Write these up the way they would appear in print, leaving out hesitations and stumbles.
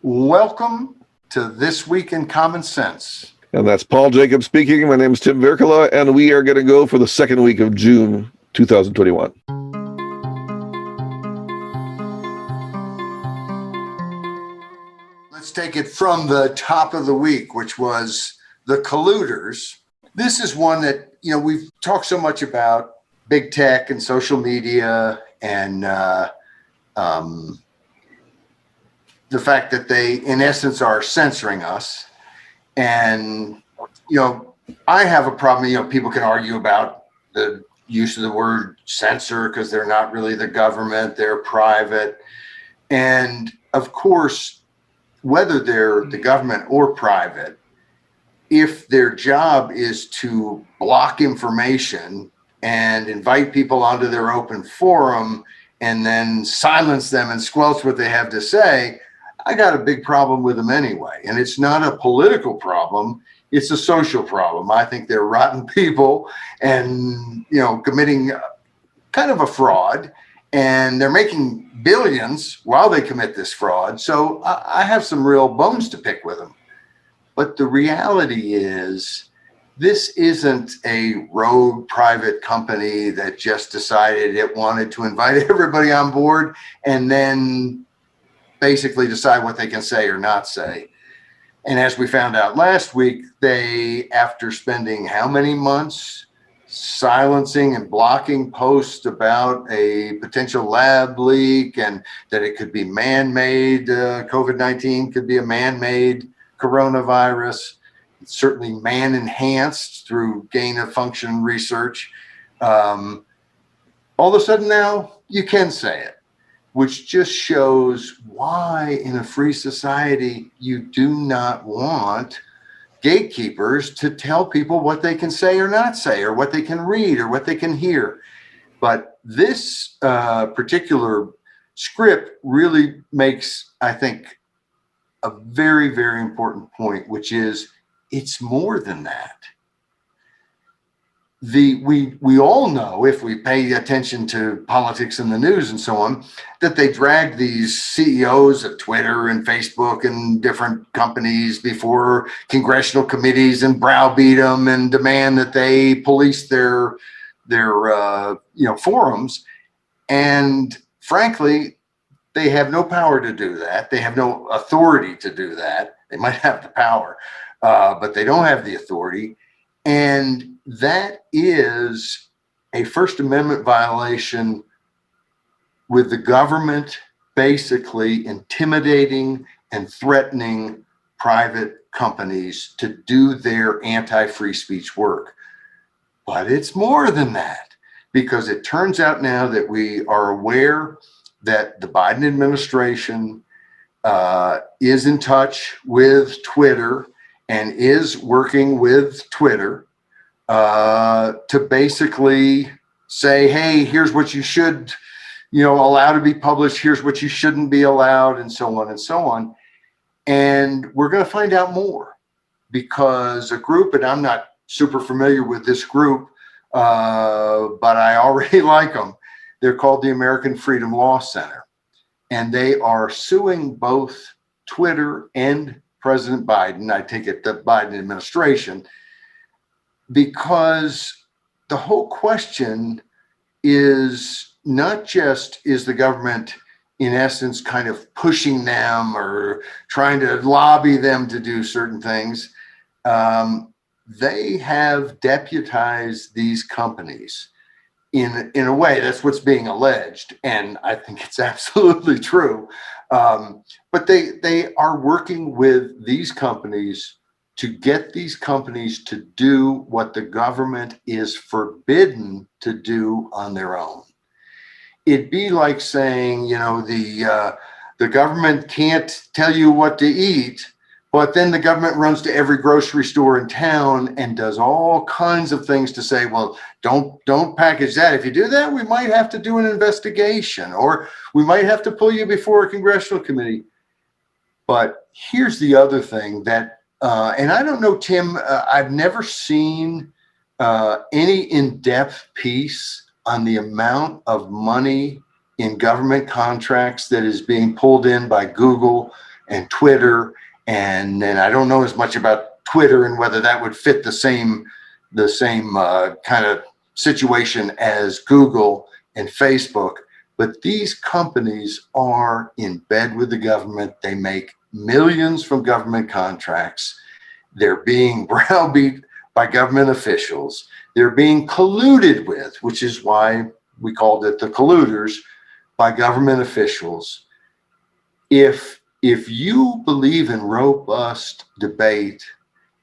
Welcome to This Week in Common Sense. And that's Paul Jacobs speaking. My name is Tim Virkala, and we are going to go for the second week of June 2021. Let's take it from the top of the week, which was the colluders. This is one that, we've talked so much about big tech and social media and the fact that they, in essence, are censoring us. And, I have a problem, people can argue about the use of the word censor because they're not really the government, they're private. And of course, whether they're the government or private, if their job is to block information and invite people onto their open forum and then silence them and squelch what they have to say, I got a big problem with them anyway. And it's not a political problem. It's a social problem. I think they're rotten people and, committing kind of a fraud, and they're making billions while they commit this fraud. So I have some real bones to pick with them. But the reality is, this isn't a rogue private company that just decided it wanted to invite everybody on board and then basically decide what they can say or not say. And as we found out last week, they, after spending how many months silencing and blocking posts about a potential lab leak and that it could be man-made, COVID-19 could be a man-made coronavirus, it's certainly man-enhanced through gain-of-function research. All of a sudden now you can say it, which just shows why in a free society you do not want gatekeepers to tell people what they can say or not say, or what they can read or what they can hear. But this particular script really makes, I think, a very, very important point, which is it's more than that. We all know, if we pay attention to politics and the news and so on, that they drag these CEOs of Twitter and Facebook and different companies before congressional committees and browbeat them and demand that they police their forums. And frankly, they have no power to do that. They have no authority to do that. They might have the power, but they don't have the authority. And that is a First Amendment violation, with the government basically intimidating and threatening private companies to do their anti-free speech work. But it's more than that, because it turns out now that we are aware that the Biden administration is in touch with Twitter and is working with Twitter to basically say, hey, here's what you should, allow to be published. Here's what you shouldn't be allowed, and so on and so on. And we're going to find out more, because a group, and I'm not super familiar with this group, but I already like them. They're called the American Freedom Law Center, and they are suing both Twitter and President Biden, I take it the Biden administration, because the whole question is not just, is the government in essence kind of pushing them or trying to lobby them to do certain things. They have deputized these companies in a way. That's what's being alleged, and I think it's absolutely true. But they are working with these companies to get these companies to do what the government is forbidden to do on their own. It'd be like saying, the government can't tell you what to eat, but then the government runs to every grocery store in town and does all kinds of things to say, well, don't package that. If you do that, we might have to do an investigation, or we might have to pull you before a congressional committee. But here's the other thing that, and I don't know, Tim, I've never seen any in-depth piece on the amount of money in government contracts that is being pulled in by Google and Twitter. And then I don't know as much about Twitter and whether that would fit the same kind of situation as Google and Facebook. But these companies are in bed with the government. They make millions from government contracts. They're being browbeat by government officials. They're being colluded with, which is why we called it the colluders, by government officials. If you believe in robust debate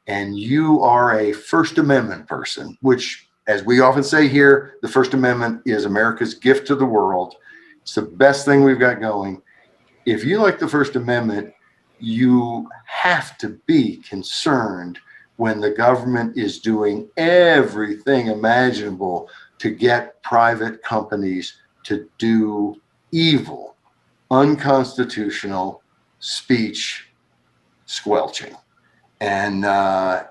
and you are a First Amendment person, which, as we often say here, the First Amendment is America's gift to the world. It's the best thing we've got going. If you like the First Amendment, you have to be concerned when the government is doing everything imaginable to get private companies to do evil, unconstitutional speech squelching. And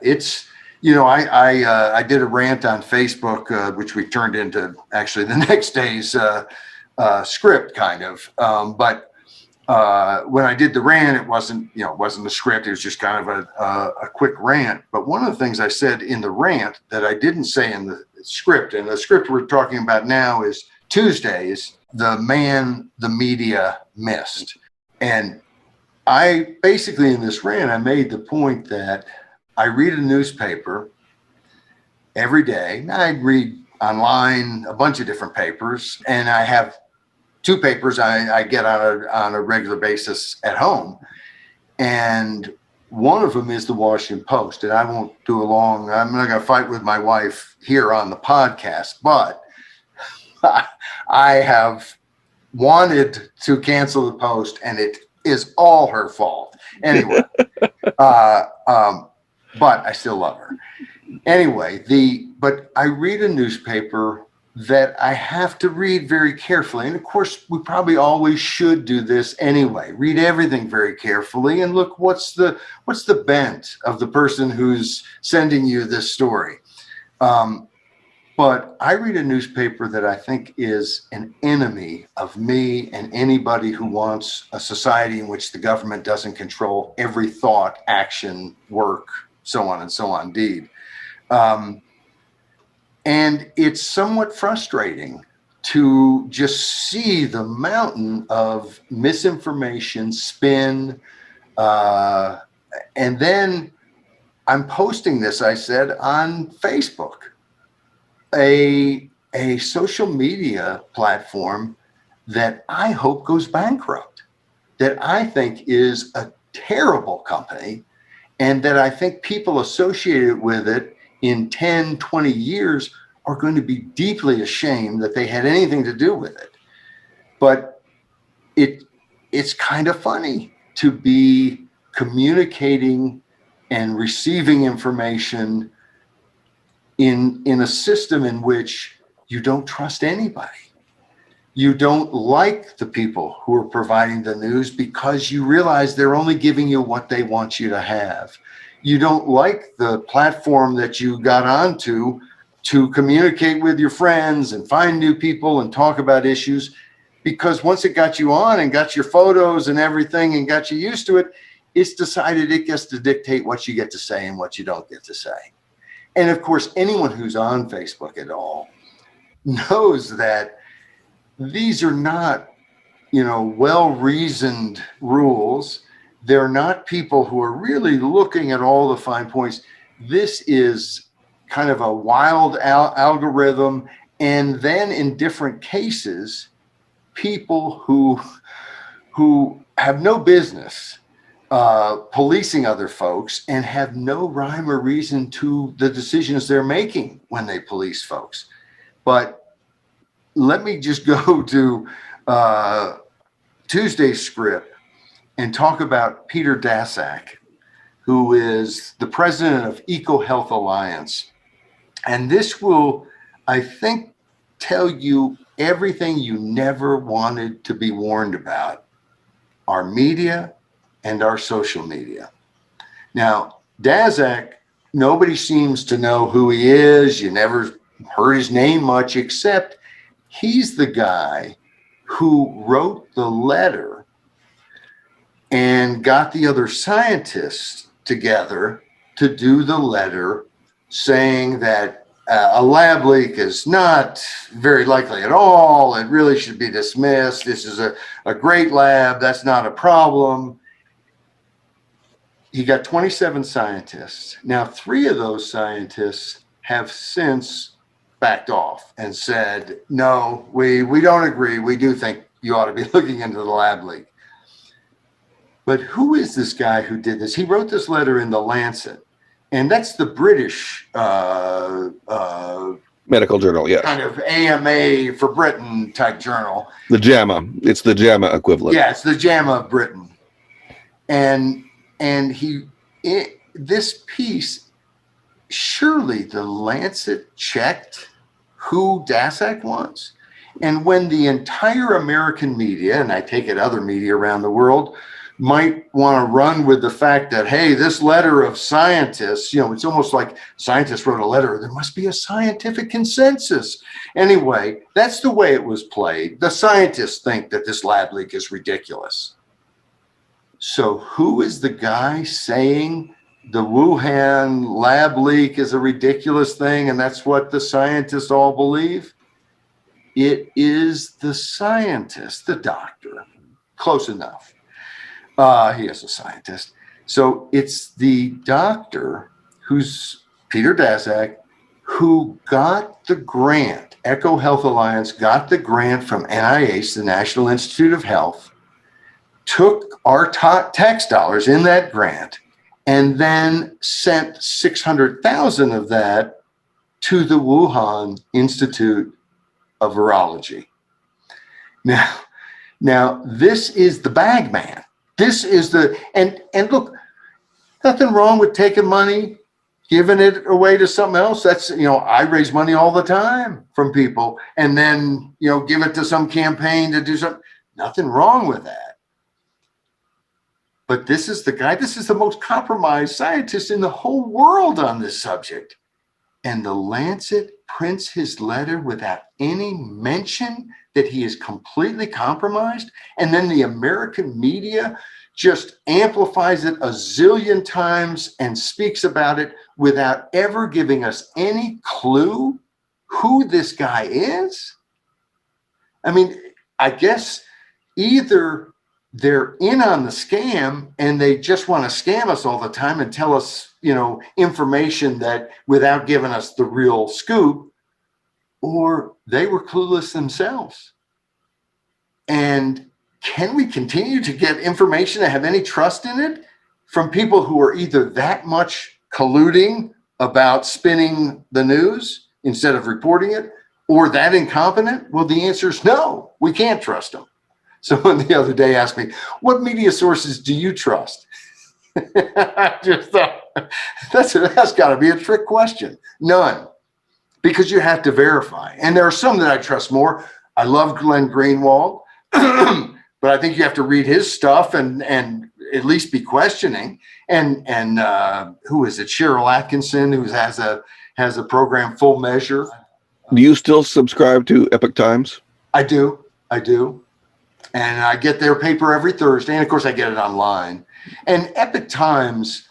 it's, I did a rant on Facebook, which we turned into actually the next day's script kind of. But when I did the rant, it wasn't a script. It was just kind of a quick rant. But one of the things I said in the rant that I didn't say in the script, and the script we're talking about now is Tuesdays, the man the media missed. And I basically, in this rant, I made the point that I read a newspaper every day. I read online a bunch of different papers, and I have two papers I get on a regular basis at home. And one of them is the Washington Post. And I won't do I'm not going to fight with my wife here on the podcast, but I have wanted to cancel the Post, and it is all her fault. Anyway, but I still love her. Anyway, but I read a newspaper that I have to read very carefully. And of course, we probably always should do this anyway. Read everything very carefully and look what's the bent of the person who's sending you this story. But I read a newspaper that I think is an enemy of me and anybody who wants a society in which the government doesn't control every thought, action, work, so on and so on, deed. And it's somewhat frustrating to just see the mountain of misinformation, spin, and then I'm posting this, I said, on Facebook, a social media platform that I hope goes bankrupt, that I think is a terrible company, and that I think people associated with it in 10, 20 years are going to be deeply ashamed that they had anything to do with it. But it's kind of funny to be communicating and receiving information in a system in which you don't trust anybody. You don't like the people who are providing the news because you realize they're only giving you what they want you to have. You don't like the platform that you got onto to communicate with your friends and find new people and talk about issues, because once it got you on and got your photos and everything and got you used to it, it's decided it gets to dictate what you get to say and what you don't get to say. And of course, anyone who's on Facebook at all knows that these are not, well-reasoned rules. They're not people who are really looking at all the fine points. This is kind of a wild algorithm. And then in different cases, people who have no business policing other folks and have no rhyme or reason to the decisions they're making when they police folks. But let me just go to Tuesday's script and talk about Peter Daszak, who is the president of EcoHealth Alliance. And this will, I think, tell you everything you never wanted to be warned about: our media and our social media. Now, Daszak, nobody seems to know who he is. You never heard his name much, except he's the guy who wrote the letter and got the other scientists together to do the letter saying that a lab leak is not very likely at all. It really should be dismissed. This is a great lab. That's not a problem. He got 27 scientists. Now, 3 of those scientists have since backed off and said, no, we don't agree. We do think you ought to be looking into the lab leak. But who is this guy who did this? He wrote this letter in the Lancet, and that's the British Medical journal, yes. kind of AMA for Britain type journal. The JAMA. It's the JAMA equivalent. Yeah, it's the JAMA of Britain. And this piece, surely the Lancet checked who Daszak was. And when the entire American media, and I take it other media around the world, might want to run with the fact that, hey, this letter of scientists, it's almost like scientists wrote a letter. There must be a scientific consensus. Anyway, that's the way it was played. The scientists think that this lab leak is ridiculous. So who is the guy saying the Wuhan lab leak is a ridiculous thing and that's what the scientists all believe? It is the scientist, the doctor. Close enough. He is a scientist. So it's the doctor who's Peter Daszak, who got the grant. Echo Health Alliance got the grant from NIH, the National Institute of Health, took our tax dollars in that grant, and then sent 600,000 of that to the Wuhan Institute of Virology. Now this is the bag man. This is the, and look, nothing wrong with taking money, giving it away to something else. That's, I raise money all the time from people and then, give it to some campaign to do something. Nothing wrong with that. But this is the guy, this is the most compromised scientist in the whole world on this subject. And the Lancet prints his letter without any mention that he is completely compromised. And then the American media just amplifies it a zillion times and speaks about it without ever giving us any clue who this guy is. I mean, I guess either they're in on the scam and they just want to scam us all the time and tell us, information that without giving us the real scoop, or they were clueless themselves. And can we continue to get information that have any trust in it from people who are either that much colluding about spinning the news instead of reporting it, or that incompetent? Well, the answer is no, we can't trust them. Someone the other day asked me, what media sources do you trust? I just thought, that's got to be a trick question. None. Because you have to verify. And there are some that I trust more. I love Glenn Greenwald, but I think you have to read his stuff and at least be questioning. And who is it? Cheryl Atkinson, who has a program, Full Measure. Do you still subscribe to Epoch Times? I do. And I get their paper every Thursday. And of course I get it online. And Epoch Times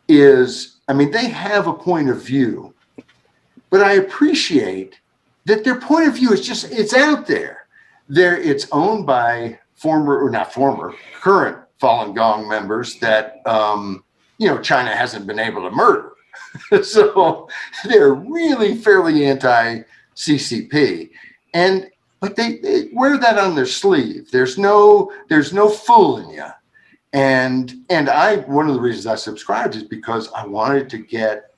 they have a point of view, but I appreciate that their point of view is it's out there. It's owned by current Falun Gong members that, China hasn't been able to murder. So they're really fairly anti-CCP. But they wear that on their sleeve. There's no fooling you. And one of the reasons I subscribed is because I wanted to get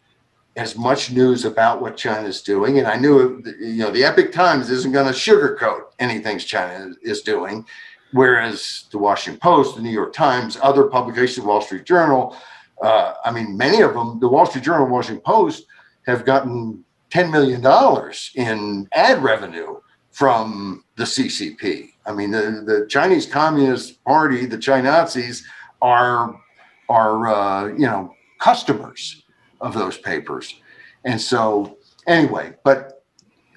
as much news about what China's doing. And I knew, the Epoch Times isn't going to sugarcoat anything China is doing. Whereas the Washington Post, the New York Times, other publications, Wall Street Journal, many of them, the Wall Street Journal and Washington Post have gotten $10 million in ad revenue from the CCP. The Chinese Communist Party, the China-Nazis are customers of those papers. And so anyway, but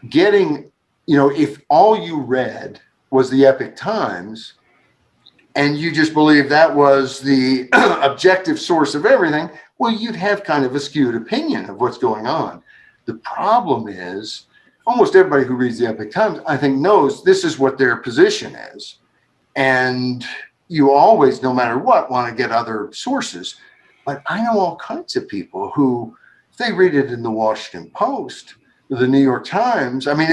getting, if all you read was the Epoch Times and you just believe that was the objective source of everything, well, you'd have kind of a skewed opinion of what's going on. The problem is almost everybody who reads the Epoch Times, I think, knows this is what their position is. And you always, no matter what, want to get other sources. But I know all kinds of people who, if they read it in the Washington Post, the New York Times, I mean,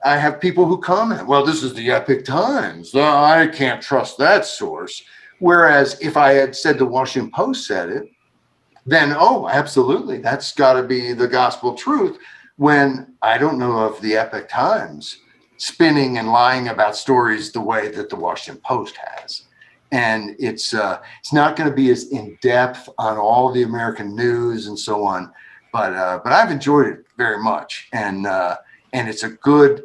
I have people who comment, well, this is the Epoch Times. I can't trust that source. Whereas if I had said the Washington Post said it, then, oh, absolutely, that's got to be the gospel truth. When I don't know of the Epoch Times spinning and lying about stories the way that the Washington Post has. And it's not going to be as in depth on all the American news and so on, but I've enjoyed it very much, and it's a good,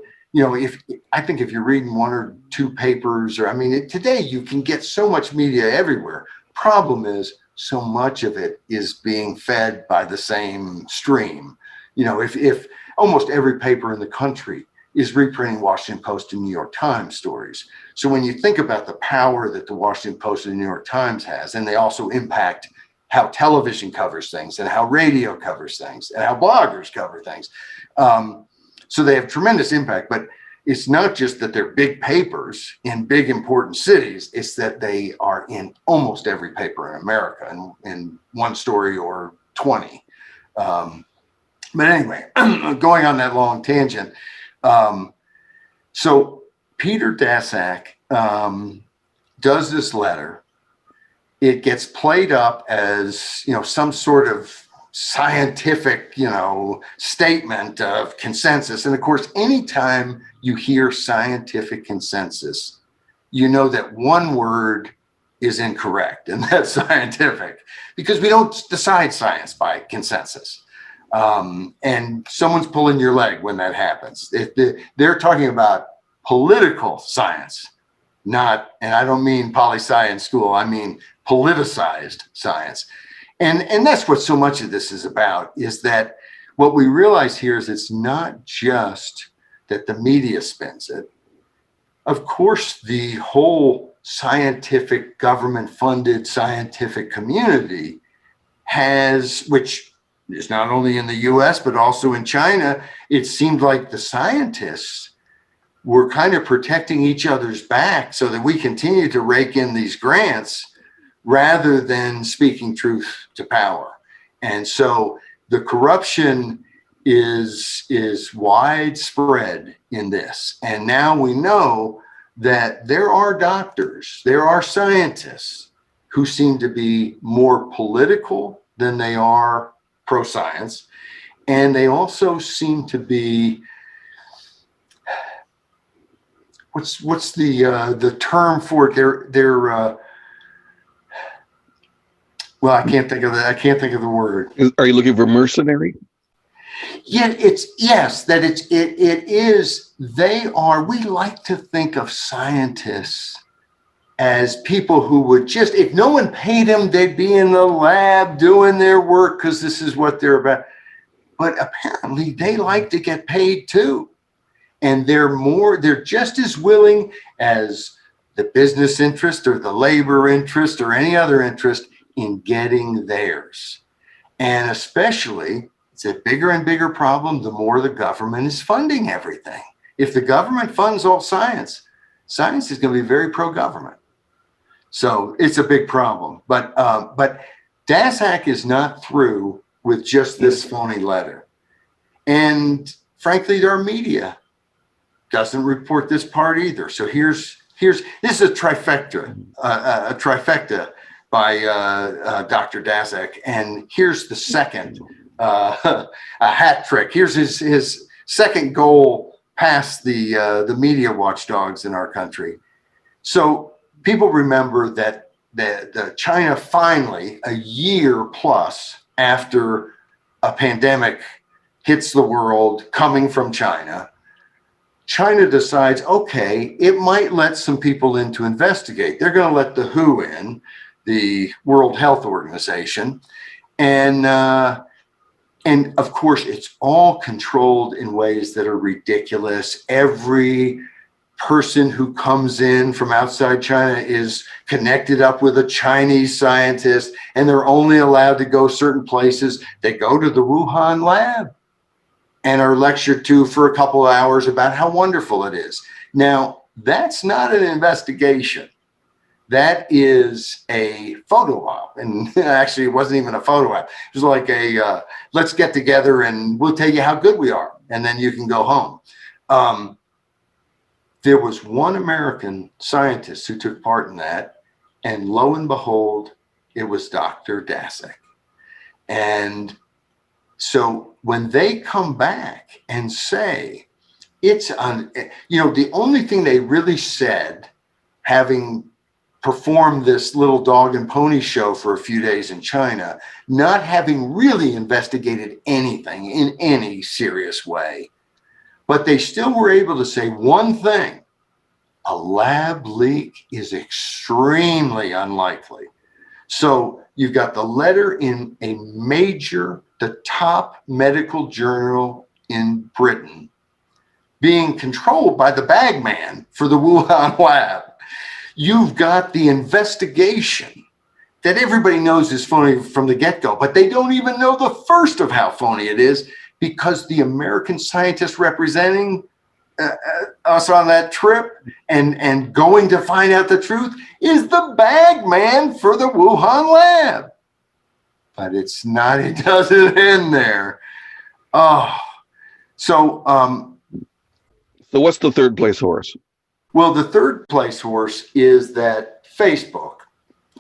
I think if you're reading one or two papers, or today you can get so much media everywhere. Problem is, so much of it is being fed by the same stream. If almost every paper in the country is reprinting Washington Post and New York Times stories. So when you think about the power that the Washington Post and the New York Times has, and they also impact how television covers things and how radio covers things and how bloggers cover things. So they have tremendous impact, but it's not just that they're big papers in big important cities, it's that they are in almost every paper in America in one story or 20. But anyway, going on that long tangent. So Peter Daszak does this letter. It gets played up as, some sort of scientific, statement of consensus. And of course, anytime you hear scientific consensus, you know that one word is incorrect, and that's scientific, because we don't decide science by consensus. And someone's pulling your leg when that happens. They're talking about political science, and I don't mean poli-sci in school, I mean politicized science. And that's what so much of this is about, is that what we realize here is it's not just that the media spins it. Of course, the whole scientific, government-funded scientific community has, which is not only in the US, but also in China, it seemed like the scientists were kind of protecting each other's back so that we continue to rake in these grants rather than speaking truth to power. And so the corruption is widespread in this. And now we know that there are doctors, there are scientists who seem to be more political than they are pro-science. And they also seem to be, what's the term for it? They're well, I can't think of the word. Are you looking for mercenary? Yeah, it is. We like to think of scientists as people who would just, if no one paid them, they'd be in the lab doing their work because this is what they're about. But apparently they like to get paid too. And they're just as willing as the business interest or the labor interest or any other interest in getting theirs. And especially, it's a bigger and bigger problem the more the government is funding everything. If the government funds all science is going to be very pro-government. So it's a big problem. But Daszak is not through with just this phony letter. And frankly, our media doesn't report this part either. So this is a trifecta, by Dr. Daszak, and here's the second, a hat trick. Here's his second goal past the media watchdogs in our country. So people remember that the China finally, a year plus after a pandemic hits the world coming from China, China decides, okay, it might let some people in to investigate. They're going to let the WHO in, the World Health Organization. And of course, it's all controlled in ways that are ridiculous. Every person who comes in from outside China is connected up with a Chinese scientist, and they're only allowed to go certain places. They go to the Wuhan lab and are lectured to for a couple of hours about how wonderful it is. Now, that's not an investigation. That is a photo op. And actually, it wasn't even a photo op. It was like a, let's get together and we'll tell you how good we are. And then you can go home. There was one American scientist who took part in that. And lo and behold, it was Dr. Daszak. And so when they come back and say, the only thing they really said, having performed this little dog and pony show for a few days in China, not having really investigated anything in any serious way, but they still were able to say one thing: a lab leak is extremely unlikely. So you've got the letter in the top medical journal in Britain, being controlled by the bagman for the Wuhan lab. You've got the investigation that everybody knows is phony from the get-go, but they don't even know the first of how phony it is, because the American scientist representing us on that trip and going to find out the truth is the bagman for the Wuhan lab. But it's not, it doesn't end there. Oh, so what's the third place horse? Well, the third place horse is that Facebook,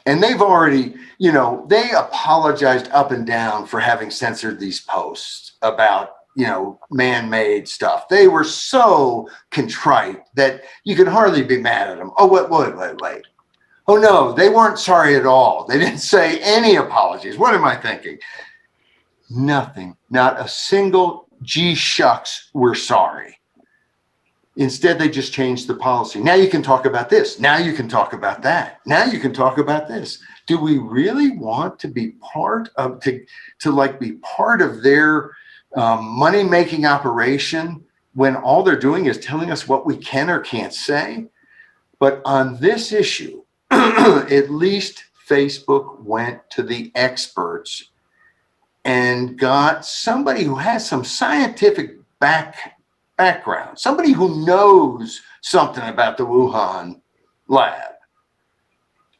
and they've already, they apologized up and down for having censored these posts about, man-made stuff. They were so contrite that you could hardly be mad at them. Oh, wait. Oh, no, they weren't sorry at all. They didn't say any apologies. What am I thinking? Nothing, not a single gee shucks, we're sorry. Instead, they just changed the policy. Now you can talk about this. Now you can talk about that. Now you can talk about this. Do we really want to be part of, be part of their money-making operation when all they're doing is telling us what we can or can't say? But on this issue, at least Facebook went to the experts and got somebody who has some scientific background, somebody who knows something about the Wuhan lab,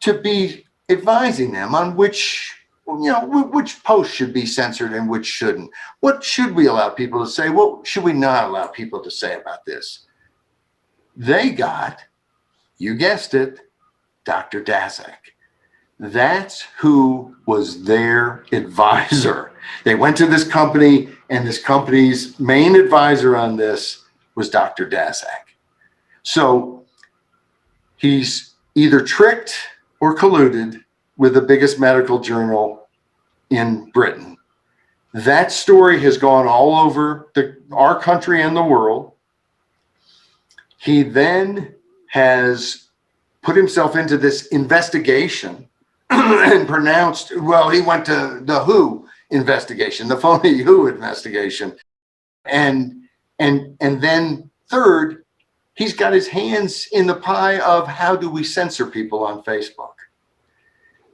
to be advising them on which posts should be censored and which shouldn't. What should we allow people to say? What should we not allow people to say about this? They got, you guessed it, Dr. Daszak. That's who was their advisor. They went to this company, and this company's main advisor on this was Dr. Daszak. So he's either tricked or colluded with the biggest medical journal in Britain. That story has gone all over our country and the world. He then has put himself into this investigation and pronounced, well, he went to the WHO investigation, the phony WHO investigation. And then third, he's got his hands in the pie of how do we censor people on Facebook.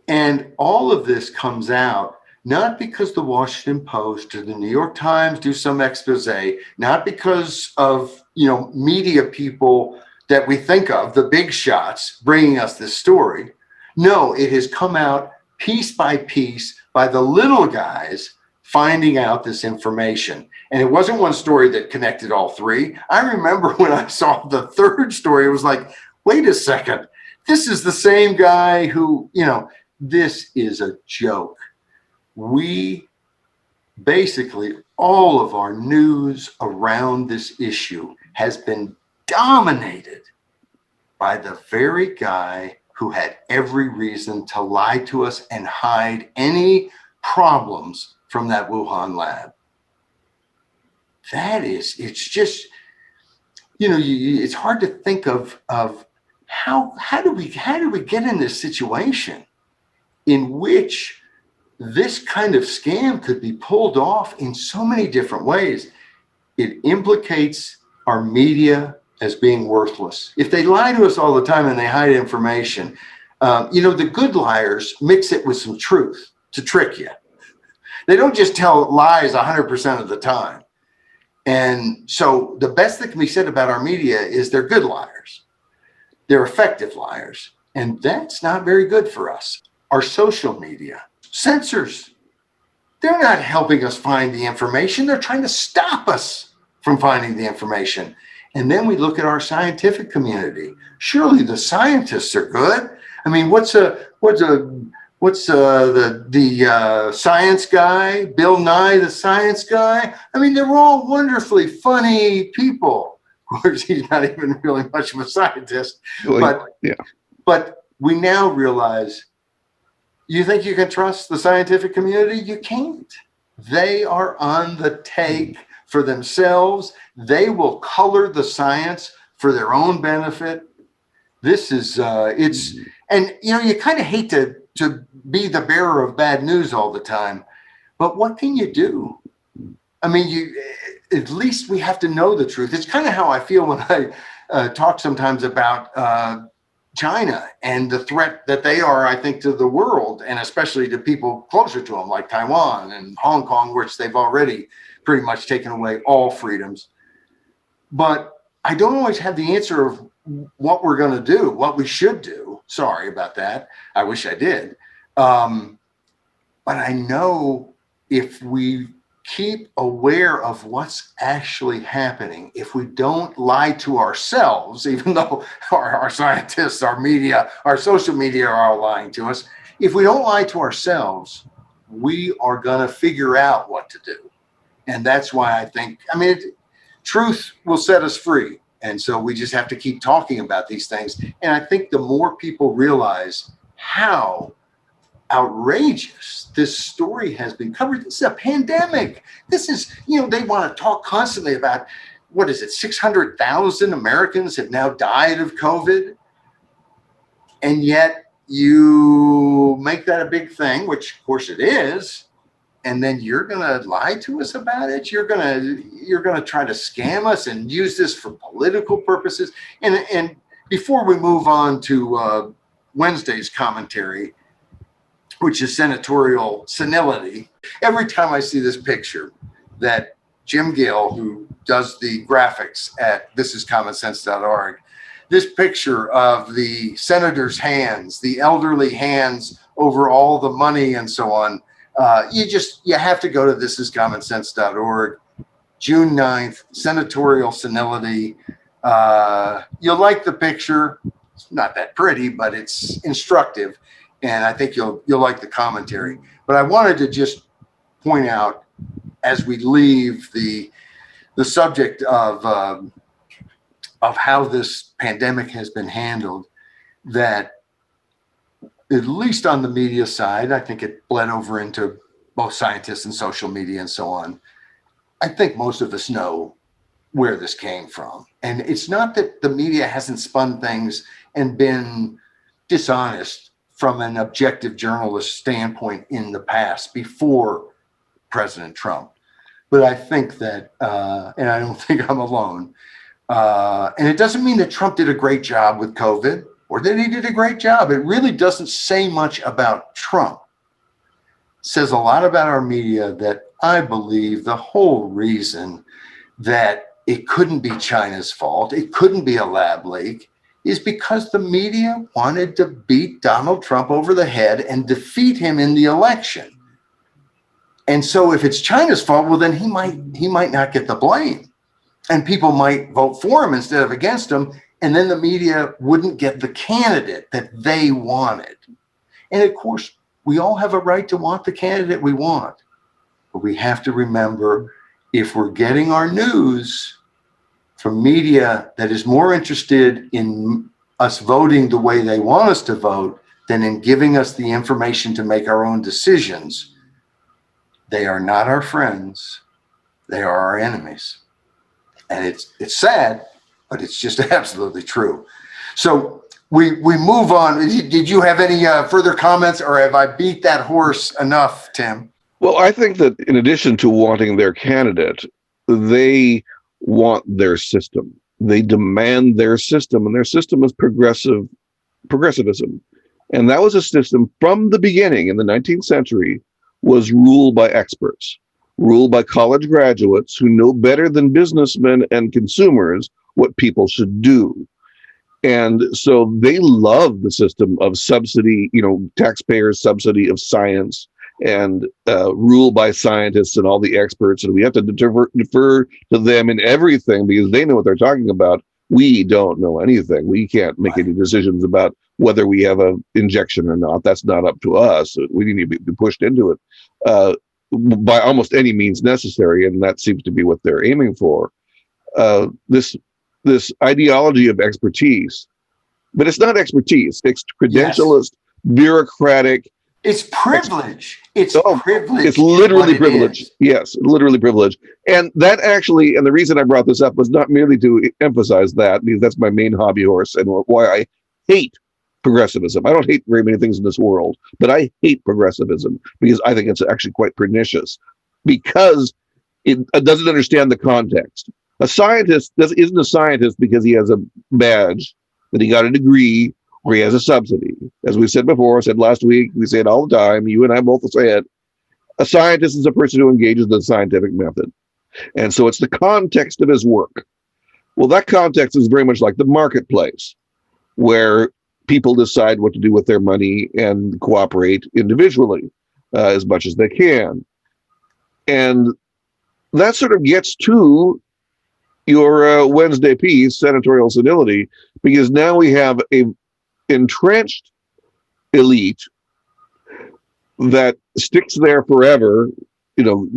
And all of this comes out not because the Washington Post or the New York Times do some expose, not because of, media people that we think of, the big shots bringing us this story. No, it has come out piece by piece by the little guys finding out this information. And it wasn't one story that connected all three. I remember when I saw the third story, it was like, wait a second, this is the same guy who, this is a joke. We basically, all of our news around this issue has been dominated by the very guy who had every reason to lie to us and hide any problems from that Wuhan lab. It's just, it's hard to think of how do we get in this situation in which this kind of scam could be pulled off in so many different ways. It implicates our media as being worthless. If they lie to us all the time and they hide information, the good liars mix it with some truth to trick you. They don't just tell lies 100% of the time. And so the best that can be said about our media is they're good liars. They're effective liars. And that's not very good for us. Our social media censors. They're not helping us find the information. They're trying to stop us from finding the information. And then we look at our scientific community. Surely the scientists are good. I mean, what's the science guy, Bill Nye, the science guy? I mean, they're all wonderfully funny people. Of course, he's not even really much of a scientist. But we now realize, you think you can trust the scientific community? You can't. They are on the take for themselves. They will color the science for their own benefit. This is, you kind of hate to be the bearer of bad news all the time, but what can you do? I mean, at least we have to know the truth. It's kind of how I feel when I talk sometimes about China and the threat that they are, I think, to the world, and especially to people closer to them, like Taiwan and Hong Kong, which they've already pretty much taken away all freedoms. But I don't always have the answer of what we're going to do, what we should do. Sorry about that. I wish I did. But I know if we keep aware of what's actually happening, if we don't lie to ourselves, even though our scientists, our media, our social media are all lying to us, if we don't lie to ourselves, we are going to figure out what to do. And that's why I think, truth will set us free. And so we just have to keep talking about these things. And I think the more people realize how outrageous this story has been covered. This is a pandemic. This is, they want to talk constantly about, 600,000 Americans have now died of COVID. And yet you make that a big thing, which of course it is. And then you're going to lie to us about it. You're going to try to scam us and use this for political purposes. And before we move on to Wednesday's commentary, which is senatorial senility, every time I see this picture that Jim Gill, who does the graphics at thisiscommonsense.org, this picture of the senator's hands, the elderly hands over all the money and so on, you have to go to thisiscommonsense.org, June 9th, senatorial senility. You'll like the picture. It's not that pretty, but it's instructive. And I think you'll like the commentary. But I wanted to just point out, as we leave the subject of how this pandemic has been handled, that at least on the media side, I think it bled over into both scientists and social media and so on. I think most of us know where this came from. And it's not that the media hasn't spun things and been dishonest from an objective journalist standpoint in the past before President Trump. But I think that, and I don't think I'm alone, and it doesn't mean that Trump did a great job with COVID or that he did a great job. It really doesn't say much about Trump. It says a lot about our media, that I believe the whole reason that it couldn't be China's fault, it couldn't be a lab leak, is because the media wanted to beat Donald Trump over the head and defeat him in the election. And so if it's China's fault, well, then he might not get the blame. And people might vote for him instead of against him. And then the media wouldn't get the candidate that they wanted. And of course, we all have a right to want the candidate we want. But we have to remember, if we're getting our news from media that is more interested in us voting the way they want us to vote than in giving us the information to make our own decisions, they are not our friends. They are our enemies. And it's sad, but it's just absolutely true. So we move on. Did you have any further comments, or have I beat that horse enough, Tim? Well, I think that in addition to wanting their candidate, they want their system. they demand their system, and their system is progressivism. And that was a system from the beginning in the 19th century, was ruled by experts, ruled by college graduates who know better than businessmen and consumers what people should do. And so they love the system of subsidy, taxpayers' subsidy of science, and rule by scientists and all the experts. And we have to defer to them in everything because they know what they're talking about. We don't know anything. We can't make any decisions about whether we have an injection or not. That's not up to us. We need to be pushed into it by almost any means necessary, and that seems to be what they're aiming for. This ideology of expertise, but it's not expertise. It's credentialist, bureaucratic. It's privilege. It's privilege. It's literally privilege. Yes, literally privilege. And that actually, and the reason I brought this up was not merely to emphasize that, because that's my main hobby horse and why I hate progressivism. I don't hate very many things in this world, but I hate progressivism because I think it's actually quite pernicious, because it doesn't understand the context. A scientist isn't a scientist because he has a badge, that he got a degree, or he has a subsidy. As we said before, said last week, we say it all the time, you and I both say it, a scientist is a person who engages in the scientific method. And so it's the context of his work. Well, that context is very much like the marketplace, where people decide what to do with their money and cooperate individually as much as they can. And that sort of gets to your Wednesday piece, senatorial senility, because now we have a entrenched elite that sticks there forever.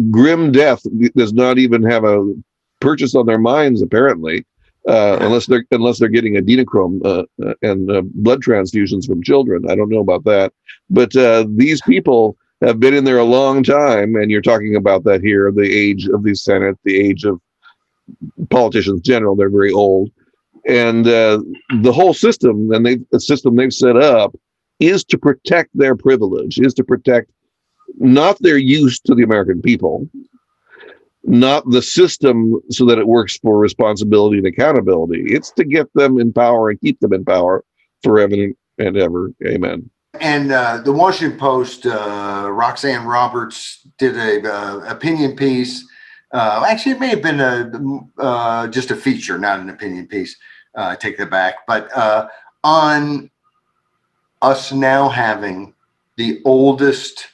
Grim death does not even have a purchase on their minds, apparently, unless they're getting adrenochrome and blood transfusions from children. I don't know about that, but these people have been in there a long time, and you're talking about that here, the age of the Senate, the age of politicians in general. They're very old. And the whole system, the system they've set up, is to protect their privilege, is to protect not their use to the American people, not the system so that it works for responsibility and accountability. It's to get them in power and keep them in power forever and ever. Amen. And the Washington Post, Roxanne Roberts did a opinion piece. Actually, it may have been just a feature, not an opinion piece. I take that back. But on us now having the oldest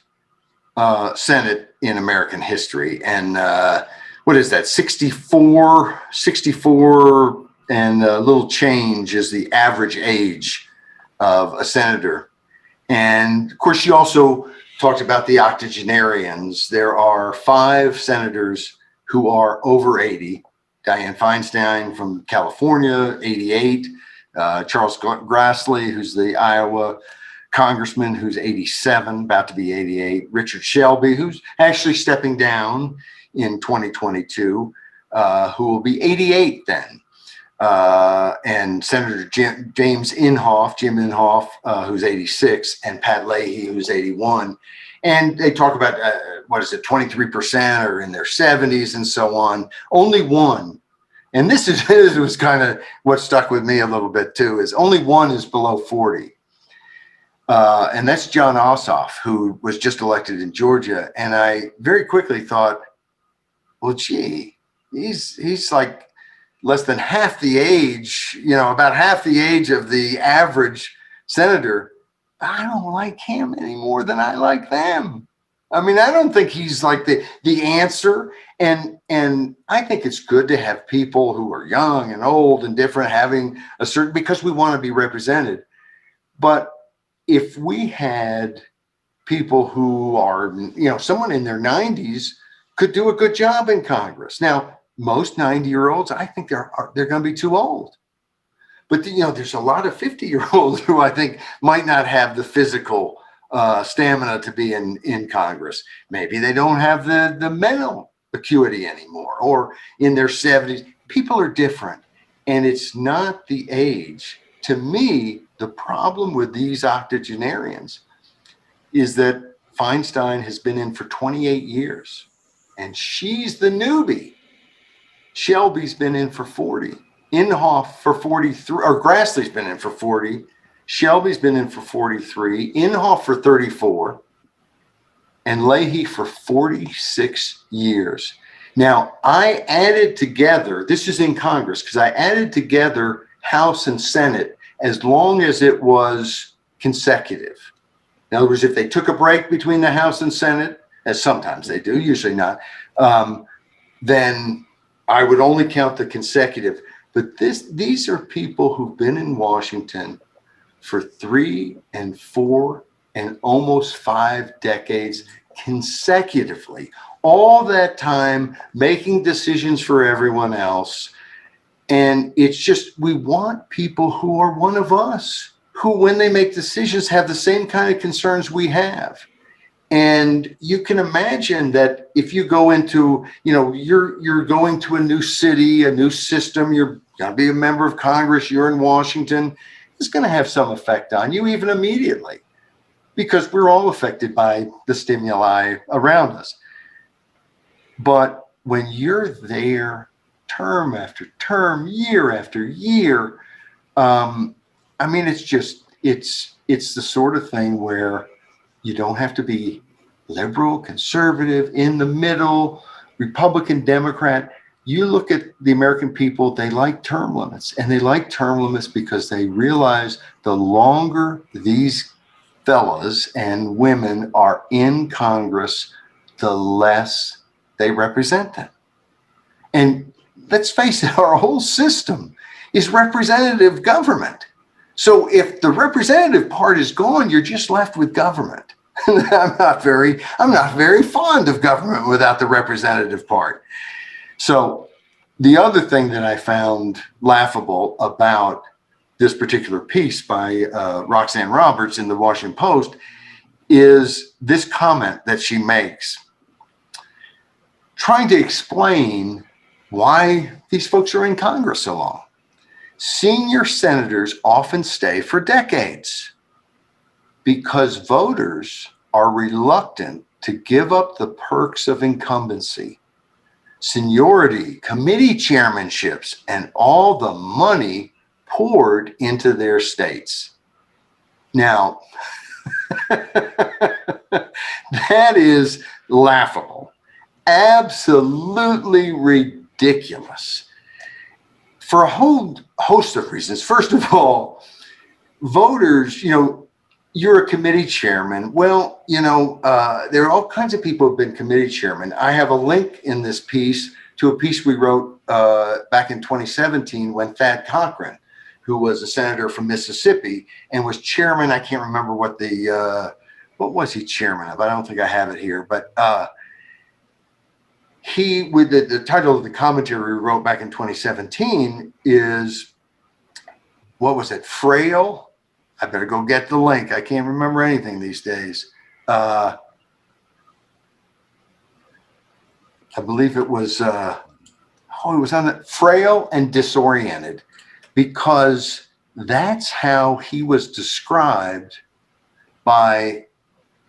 Senate in American history. And what is that? 64 and a little change is the average age of a senator. And of course, she also talked about the octogenarians. There are 5 senators who are over 80. Dianne Feinstein from California, 88. Charles Grassley, who's the Iowa congressman, who's 87, about to be 88. Richard Shelby, who's actually stepping down in 2022, who will be 88 then. And Senator Jim Inhofe, who's 86, and Pat Leahy, who's 81. And they talk about, 23% are in their 70s and so on. Only one, and this was kind of what stuck with me a little bit too, is only one is below 40. And that's Jon Ossoff, who was just elected in Georgia. And I very quickly thought, well, gee, he's like less than half the age, about half the age of the average senator. I don't like him any more than I like them. I mean, I don't think he's like the answer. And I think it's good to have people who are young and old and different having a certain, because we want to be represented. But if we had people who are, someone in their 90s could do a good job in Congress. Now, most 90-year-olds, I think they're going to be too old. But, there's a lot of 50-year-olds who I think might not have the physical stamina to be in Congress. Maybe they don't have the mental acuity anymore, or in their 70s. People are different, and it's not the age. To me, the problem with these octogenarians is that Feinstein has been in for 28 years, and she's the newbie. Shelby's been in for 40. Inhofe for 43, or Grassley's been in for 40. Shelby's been in for 43. Inhofe for 34. And Leahy for 46 years. Now, I added together, this is in Congress, because I added together House and Senate as long as it was consecutive. In other words, if they took a break between the House and Senate, as sometimes they do, usually not, then I would only count the consecutive. But these are people who've been in Washington for 3 and 4 and almost 5 decades consecutively, all that time making decisions for everyone else. And it's just, we want people who are one of us, who, when they make decisions, have the same kind of concerns we have. And you can imagine that if you go into, you're going to a new city, a new system, you're going to be a member of Congress, you're in Washington, it's going to have some effect on you, even immediately, because we're all affected by the stimuli around us. But when you're there term after term, year after year, it's the sort of thing where you don't have to be liberal, conservative, in the middle, Republican, Democrat. You look at the American people, they like term limits, and they like term limits because they realize the longer these fellas and women are in Congress, the less they represent them. And let's face it, our whole system is representative government. So if the representative part is gone, you're just left with government. I'm not very fond of government without the representative part. So the other thing that I found laughable about this particular piece by Roxanne Roberts in the Washington Post is this comment that she makes, trying to explain why these folks are in Congress so long. Senior senators often stay for decades because voters are reluctant to give up the perks of incumbency, seniority, committee chairmanships, and all the money poured into their states. Now, that is laughable, absolutely ridiculous, for a whole host of reasons. First of all, voters, you're a committee chairman. Well, there are all kinds of people who've been committee chairman. I have a link in this piece to a piece we wrote back in 2017 when Thad Cochran, who was a senator from Mississippi and was chairman. I can't remember what was he chairman of? I don't think I have it here, but with the title of the commentary we wrote back in 2017 is, what was it? Frail. I better go get the link. I can't remember anything these days. I believe it was, it was on the frail and disoriented, because that's how he was described by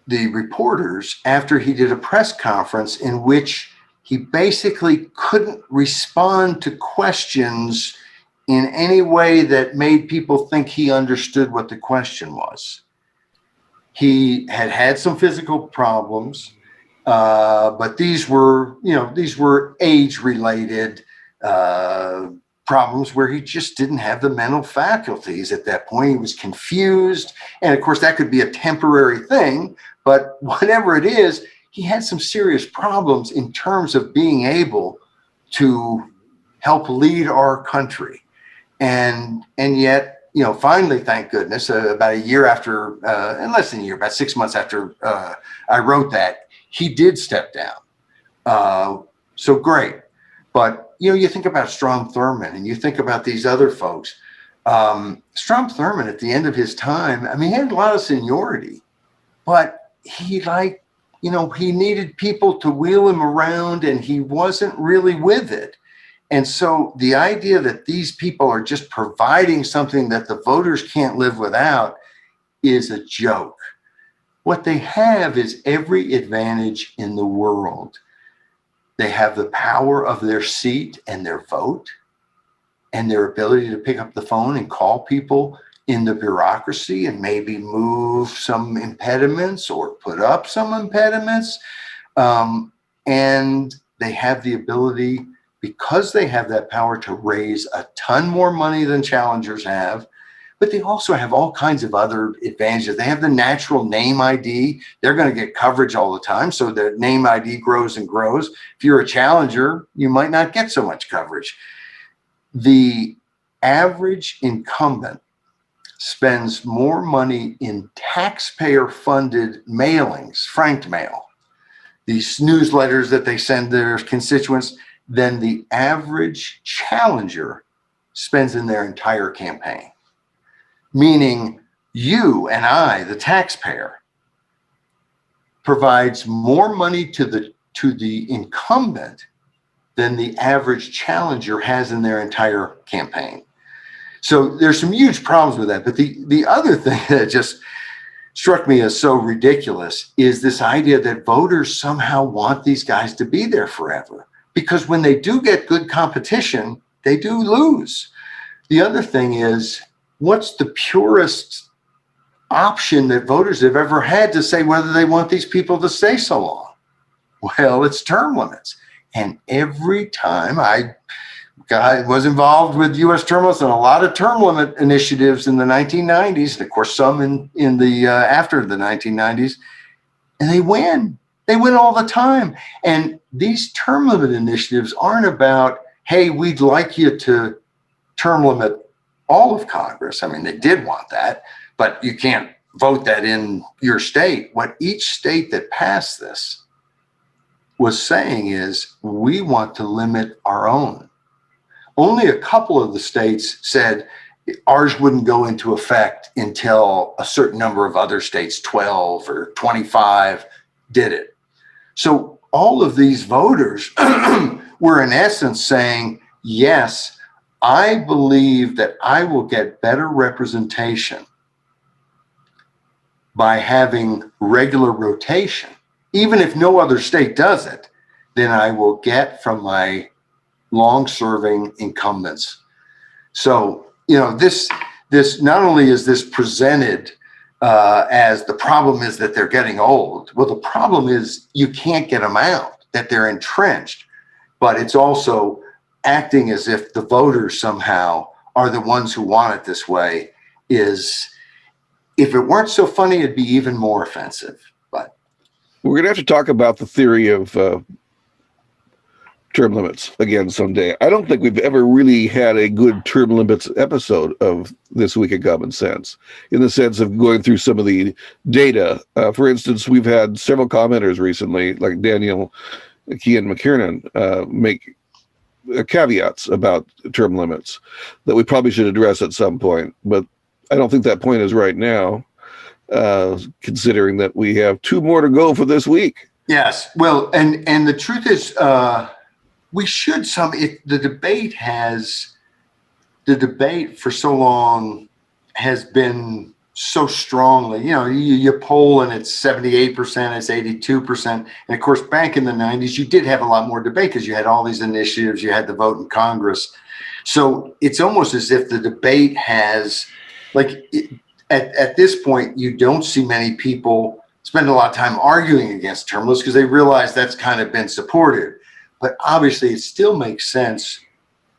the reporters after he did a press conference in which he basically couldn't respond to questions in any way that made people think he understood what the question was. He had some physical problems, but these were age-related problems where he just didn't have the mental faculties at that point. He was confused. And of course, that could be a temporary thing, but whatever it is, he had some serious problems in terms of being able to help lead our country. And yet, finally, thank goodness, about a year after, and less than a year, about 6 months after I wrote that, he did step down. So great. But, you think about Strom Thurmond and you think about these other folks. Strom Thurmond, at the end of his time, he had a lot of seniority, but he he needed people to wheel him around and he wasn't really with it. And so the idea that these people are just providing something that the voters can't live without is a joke. What they have is every advantage in the world. They have the power of their seat and their vote. and their ability to pick up the phone and call people in the bureaucracy and maybe move some impediments or put up some impediments. And they have the ability, because they have that power, to raise a ton more money than challengers have. But they also have all kinds of other advantages. They have the natural name ID. They're going to get coverage all the time. So the name ID grows and grows. If you're a challenger, you might not get so much coverage. The average incumbent spends more money in taxpayer-funded mailings, franked mail, these newsletters that they send their constituents, than the average challenger spends in their entire campaign. Meaning you and I, the taxpayer, provides more money to the incumbent than the average challenger has in their entire campaign. So there's some huge problems with that. But the other thing that just struck me as so ridiculous is this idea that voters somehow want these guys to be there forever. Because when they do get good competition, they do lose. The other thing is, what's the purest option that voters have ever had to say whether they want these people to stay so long? Well, it's term limits. And every time I was involved with U.S. term limits and a lot of term limit initiatives in the 1990s, and of course some in the after the 1990s, and they win. They win all the time. And these term limit initiatives aren't about, hey, we'd like you to term limit all of Congress. I mean, they did want that, but you can't vote that in your state. What each state that passed this was saying is, we want to limit our own. Only a couple of the states said ours wouldn't go into effect until a certain number of other states, 12 or 25, did it. So all of these voters were in essence saying, yes, I believe that I will get better representation by having regular rotation. Even if no other state does it, then I will get from my long-serving incumbents. So, this not only is this presented as the problem is that they're getting old. Well, the problem is you can't get them out, that they're entrenched, but it's also acting as if the voters somehow are the ones who want it this way. If it weren't so funny, it'd be even more offensive. But we're going to have to talk about the theory of term limits again someday. I don't think we've ever really had a good term limits episode of This Week in Common Sense, in the sense of going through some of the data. For instance, we've had several commenters recently, like Daniel Kean McKiernan, make caveats about term limits that we probably should address at some point. But I don't think that point is right now, considering that we have 2 more to go for this week. yes, well, and the truth is, we should the debate for so long has been so strongly, you poll and it's 78%, it's 82%. And of course, back in the 90s, you did have a lot more debate because you had all these initiatives, you had the vote in Congress. So it's almost as if the debate has, at this point, you don't see many people spend a lot of time arguing against term limits because they realize that's kind of been supported. But obviously, it still makes sense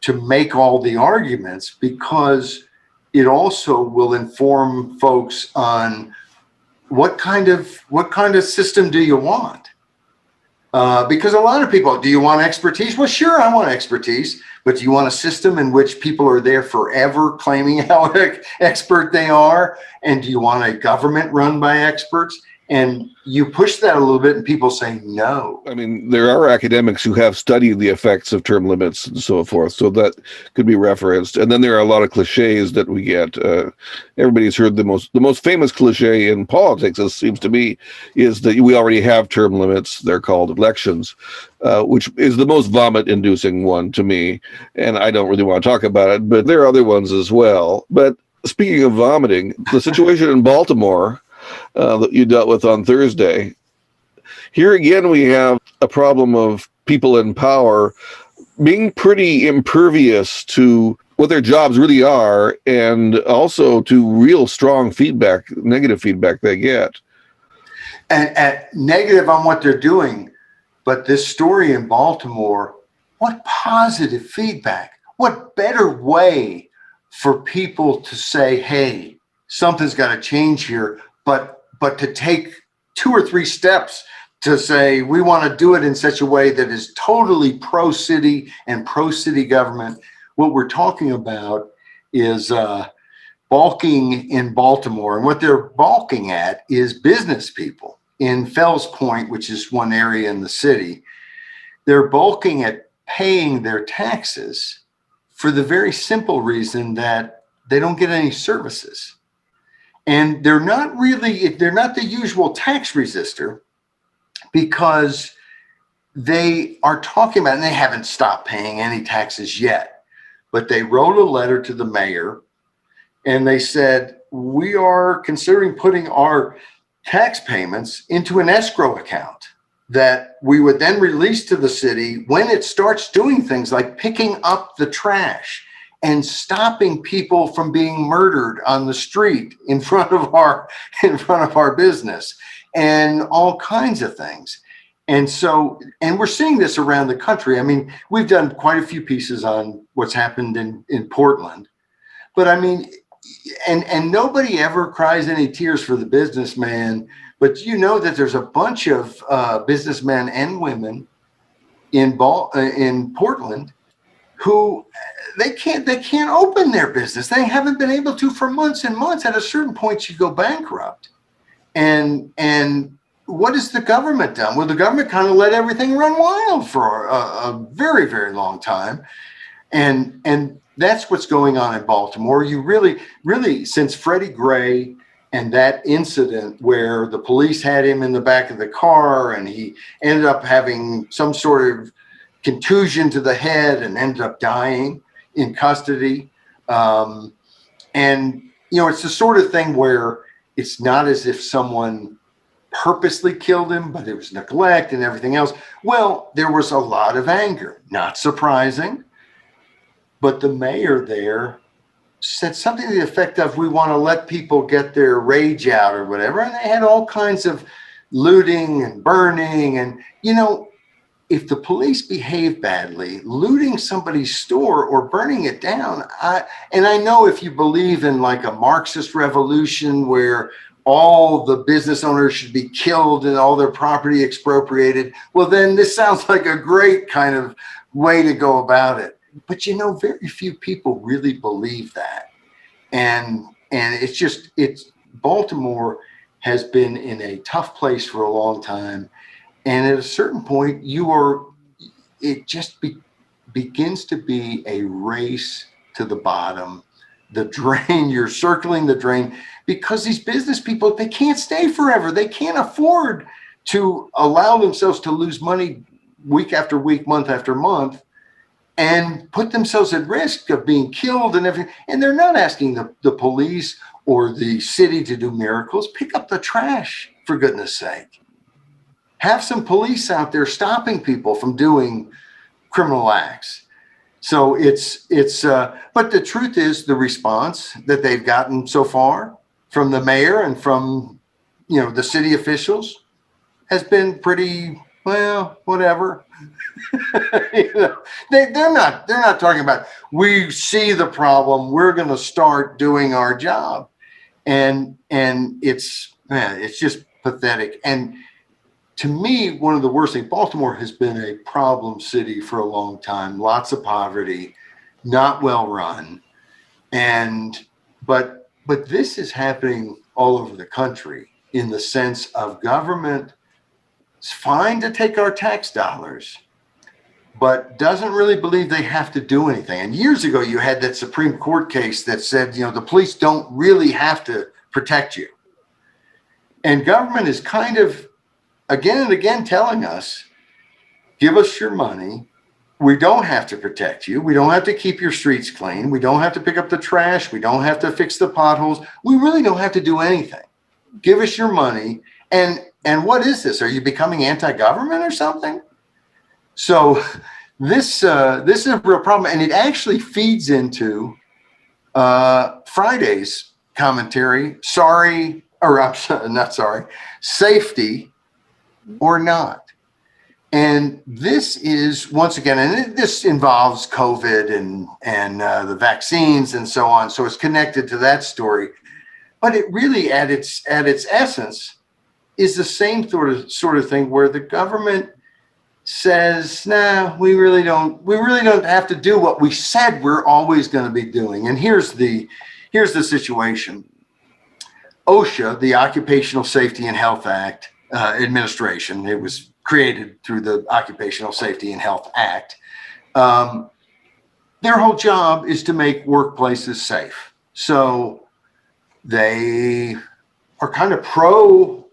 to make all the arguments because it also will inform folks on what kind of system do you want? Because a lot of people, do you want expertise? Well, sure, I want expertise, but do you want a system in which people are there forever claiming how expert they are? And do you want a government run by experts? And you push that a little bit and people say no. I mean, there are academics who have studied the effects of term limits and so forth, so that could be referenced. And then there are a lot of cliches that we get. Everybody's heard the most famous cliche in politics, it seems to me, is that we already have term limits. They're called elections, which is the most vomit-inducing one to me. And I don't really want to talk about it, but there are other ones as well. But speaking of vomiting, the situation in Baltimore that you dealt with on Thursday. Here again, we have a problem of people in power being pretty impervious to what their jobs really are, and also to real strong feedback, negative feedback they get. And negative on what they're doing. But this story in Baltimore, what positive feedback, what better way for people to say, hey, something's got to change here, but to take 2 or 3 steps to say, we want to do it in such a way that is totally pro-city and pro-city government. What we're talking about is balking in Baltimore. And what they're balking at is business people. In Fells Point, which is one area in the city, they're balking at paying their taxes for the very simple reason that they don't get any services. And they're not the usual tax resistor, because they are talking about, and they haven't stopped paying any taxes yet, but they wrote a letter to the mayor and they said, we are considering putting our tax payments into an escrow account that we would then release to the city when it starts doing things like picking up the trash and stopping people from being murdered on the street in front of our business, and all kinds of things. And so, and we're seeing this around the country. I mean, we've done quite a few pieces on what's happened in Portland, but I mean, and nobody ever cries any tears for the businessman, but you know that there's a bunch of businessmen and women in Portland who they can't open their business. They haven't been able to for months and months. At a certain point, you go bankrupt. And what has the government done? Well, the government kind of let everything run wild for a very, very long time. And that's what's going on in Baltimore. You really, since Freddie Gray and that incident where the police had him in the back of the car and he ended up having some sort of contusion to the head and ended up dying in custody. And, you know, it's the sort of thing where it's not as if someone purposely killed him, but it was neglect and everything else. Well, there was a lot of anger, not surprising. But the mayor there said something to the effect of, we want to let people get their rage out or whatever. And they had all kinds of looting and burning. And, you know, if the police behave badly, looting somebody's store or burning it down, and I know if you believe in like a Marxist revolution where all the business owners should be killed and all their property expropriated, well, then this sounds like a great kind of way to go about it. But, you know, very few people really believe that. And it's Baltimore has been in a tough place for a long time. And at a certain point, it just begins to be a race to the bottom, the drain. You're circling the drain because these business people, they can't stay forever. They can't afford to allow themselves to lose money week after week, month after month, and put themselves at risk of being killed and everything. And they're not asking the police or the city to do miracles. Pick up the trash, for goodness sake. Have some police out there stopping people from doing criminal acts. So but the truth is the response that they've gotten so far from the mayor and from, you know, the city officials has been pretty, well, whatever. You know, they're not talking about, we see the problem, we're going to start doing our job. And it's just pathetic. And to me, one of the worst things, Baltimore has been a problem city for a long time. Lots of poverty, not well run. But this is happening all over the country in the sense of government. It's fine to take our tax dollars, but doesn't really believe they have to do anything. And years ago, you had that Supreme Court case that said, you know, the police don't really have to protect you. And government is kind of, again and again, telling us, give us your money. We don't have to protect you. We don't have to keep your streets clean. We don't have to pick up the trash. We don't have to fix the potholes. We really don't have to do anything. Give us your money. And what is this? Are you becoming anti-government or something? So this is a real problem, and it actually feeds into Friday's commentary. Sorry, or I'm sorry, not sorry. Safety or not. And this is, once again, and this involves COVID and the vaccines and so on. So it's connected to that story. But it really, at its essence, is the same sort of thing where the government says, nah, we really don't have to do what we said we're always going to be doing. And here's the situation. OSHA, the Occupational Safety and Health Act administration, it was created through the Occupational Safety and Health Act. Their whole job is to make workplaces safe. So they are kind of pro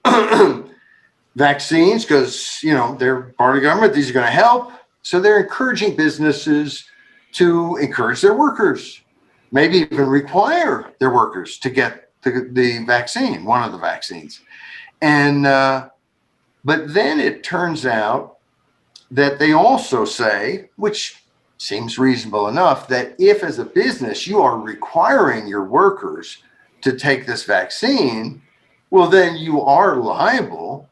vaccines because, they're part of the government. These are going to help. So they're encouraging businesses to encourage their workers, maybe even require their workers to get the vaccine, one of the vaccines. And but then it turns out that they also say, which seems reasonable enough, that if as a business you are requiring your workers to take this vaccine, well, then you are liable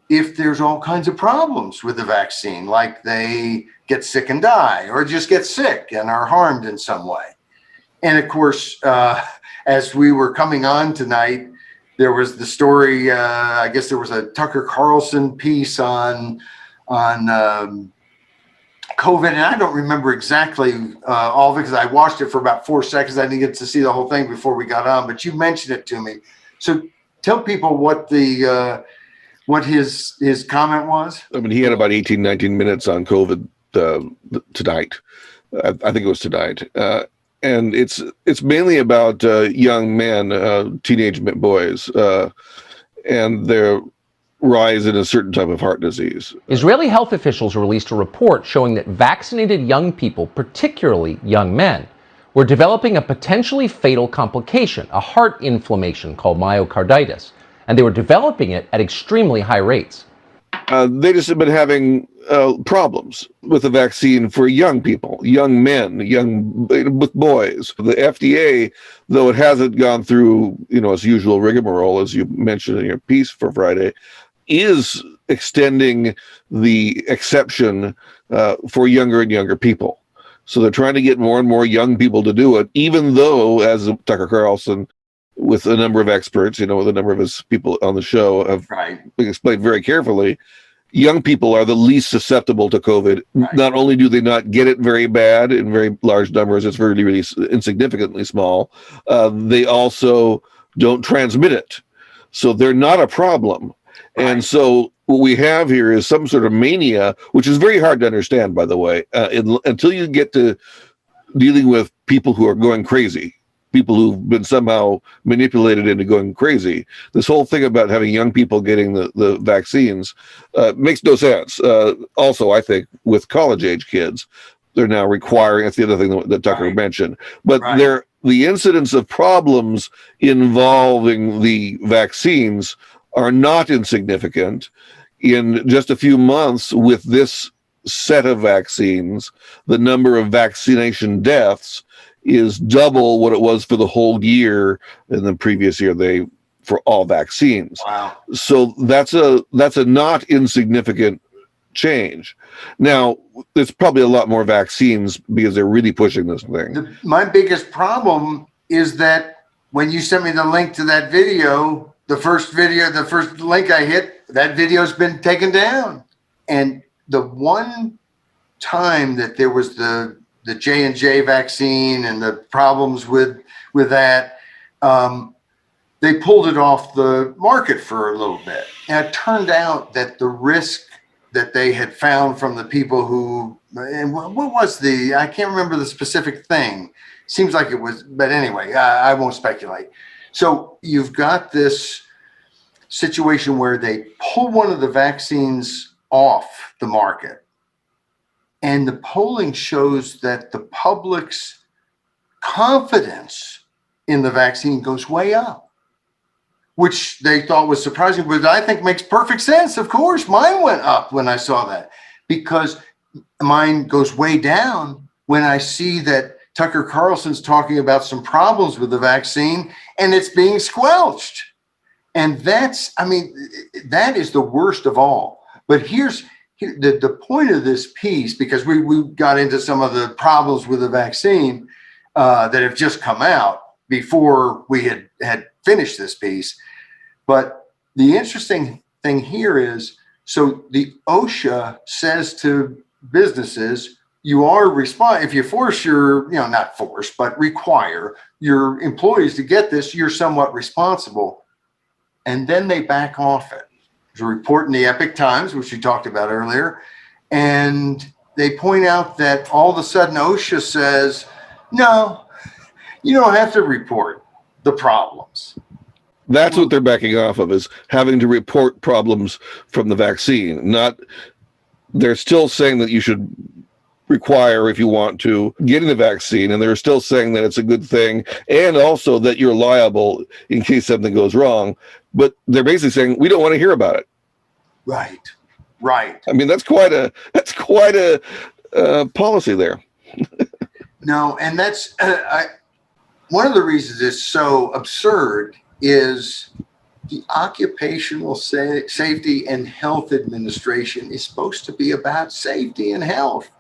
if there's all kinds of problems with the vaccine, like they get sick and die, or just get sick and are harmed in some way. And of course, as we were coming on tonight, there was the story, I guess there was a Tucker Carlson piece on COVID, and I don't remember exactly all of it because I watched it for about 4 seconds. I didn't get to see the whole thing before we got on, but you mentioned it to me. So tell people what what his comment was. I mean, he had about 18, 19 minutes on COVID tonight. I think it was tonight. And it's mainly about young men, teenage boys, and their rise in a certain type of heart disease. Israeli health officials released a report showing that vaccinated young people, particularly young men, were developing a potentially fatal complication, a heart inflammation called myocarditis, and they were developing it at extremely high rates. They just have been having problems with the vaccine for young people, young men, with boys. The FDA, though it hasn't gone through, its usual rigmarole, as you mentioned in your piece for Friday, is extending the exception for younger and younger people. So they're trying to get more and more young people to do it, even though, as Tucker Carlson, with a number of experts, with a number of his people on the show, have explained very carefully, young people are the least susceptible to COVID. Right. Not only do they not get it very bad in very large numbers, it's really, really insignificantly small, they also don't transmit it. So they're not a problem. Right. And so what we have here is some sort of mania, which is very hard to understand, by the way, until you get to dealing with people who are going crazy. People who've been somehow manipulated into going crazy. This whole thing about having young people getting the vaccines makes no sense. Also, I think with college-age kids, they're now requiring, that's the other thing that Tucker mentioned, but the incidence of problems involving the vaccines are not insignificant. In just a few months with this set of vaccines, the number of vaccination deaths is double what it was for the whole year in the previous year for all vaccines. Wow. So that's a not insignificant change. Now, there's probably a lot more vaccines because they're really pushing this thing. My biggest problem is that when you sent me the link to that video, the first link I hit, that video's been taken down. And the one time that there was the J&J vaccine and the problems with that, they pulled it off the market for a little bit. And it turned out that the risk that they had found from the people who, and what was I can't remember the specific thing. Seems like it was, but anyway, I won't speculate. So you've got this situation where they pull one of the vaccines off the market. And the polling shows that the public's confidence in the vaccine goes way up, which they thought was surprising, but I think makes perfect sense. Of course, mine went up when I saw that, because mine goes way down when I see that Tucker Carlson's talking about some problems with the vaccine and it's being squelched. And that's, I mean, that is the worst of all. But here's the point of this piece, because we got into some of the problems with the vaccine that have just come out before we had finished this piece. But the interesting thing here is, so the OSHA says to businesses, you are if you force your, not force, but require your employees to get this, you're somewhat responsible. And then they back off it. There's a report in the Epic Times, which you talked about earlier, and they point out that all of a sudden OSHA says, no, you don't have to report the problems. That's what they're backing off of, is having to report problems from the vaccine. Not, they're still saying that you should require, if you want to, getting the vaccine, and they're still saying that it's a good thing, and also that you're liable in case something goes wrong. But they're basically saying we don't want to hear about it. Right. I mean, that's quite a policy there. No, and that's one of the reasons it's so absurd is the Occupational Safety and Health Administration is supposed to be about safety and health.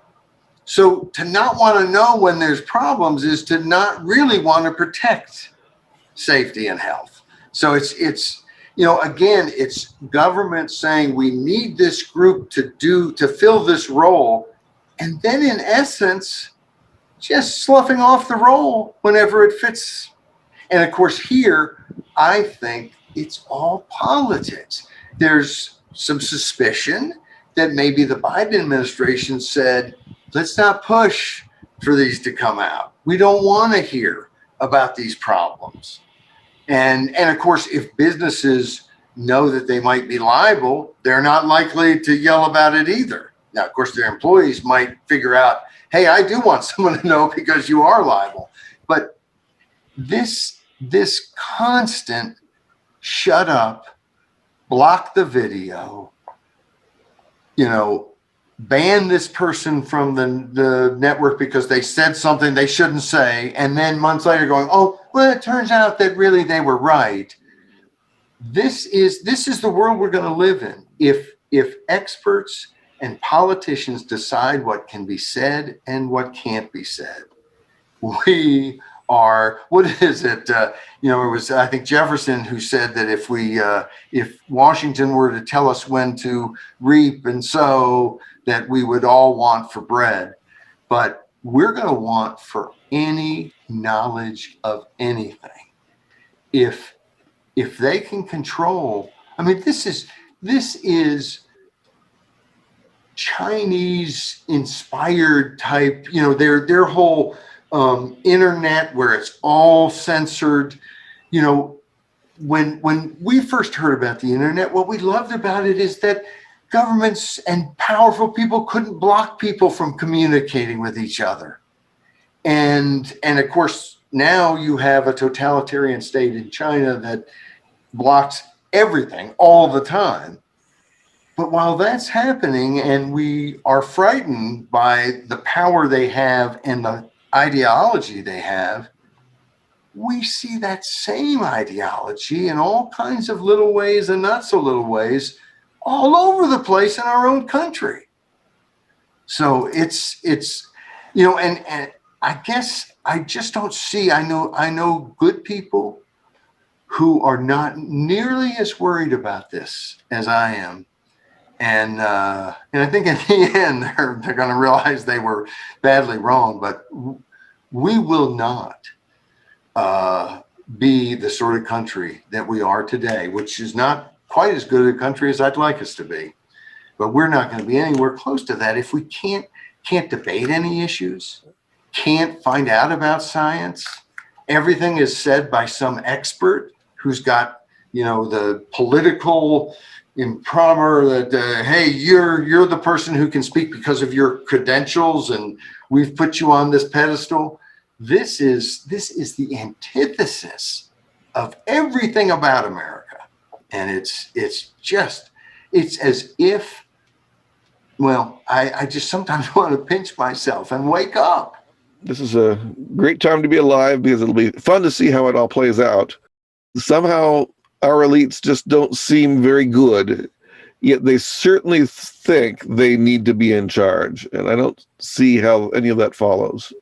So to not want to know when there's problems is to not really want to protect safety and health. So it's again, it's government saying we need this group to fill this role, and then in essence, just sloughing off the role whenever it fits. And of course, here, I think it's all politics. There's some suspicion that maybe the Biden administration said, let's not push for these to come out. We don't want to hear about these problems. And of course, if businesses know that they might be liable, they're not likely to yell about it either. Now, of course, their employees might figure out, hey, I do want someone to know because you are liable. But this constant shut up, block the video, ban this person from the network because they said something they shouldn't say, and then months later going, oh, well, it turns out that really they were right. This is the world we're going to live in. If experts and politicians decide what can be said and what can't be said, we are, what is it? It was, I think, Jefferson who said that if Washington were to tell us when to reap and sow, that we would all want for bread. But we're going to want for any knowledge of anything. If they can control, I mean, this is Chinese inspired type, their whole internet where it's all censored. When we first heard about the internet, what we loved about it is that governments and powerful people couldn't block people from communicating with each other. And of course, now you have a totalitarian state in China that blocks everything all the time. But while that's happening and we are frightened by the power they have and the ideology they have, we see that same ideology in all kinds of little ways and not so little ways all over the place in our own country. So it's and I guess I just don't see, I know good people who are not nearly as worried about this as I am. And I think in the end, they're going to realize they were badly wrong, but we will not be the sort of country that we are today, which is not quite as good a country as I'd like us to be. But we're not going to be anywhere close to that if we can't debate any issues, can't find out about science. Everything is said by some expert who's got, the political imprimer that, hey, you're the person who can speak because of your credentials and we've put you on this pedestal. This is the antithesis of everything about America. And it's as if well, I just sometimes want to pinch myself and wake up. This is a great time to be alive because it'll be fun to see how it all plays out. Somehow our elites just don't seem very good, yet they certainly think they need to be in charge. And I don't see how any of that follows.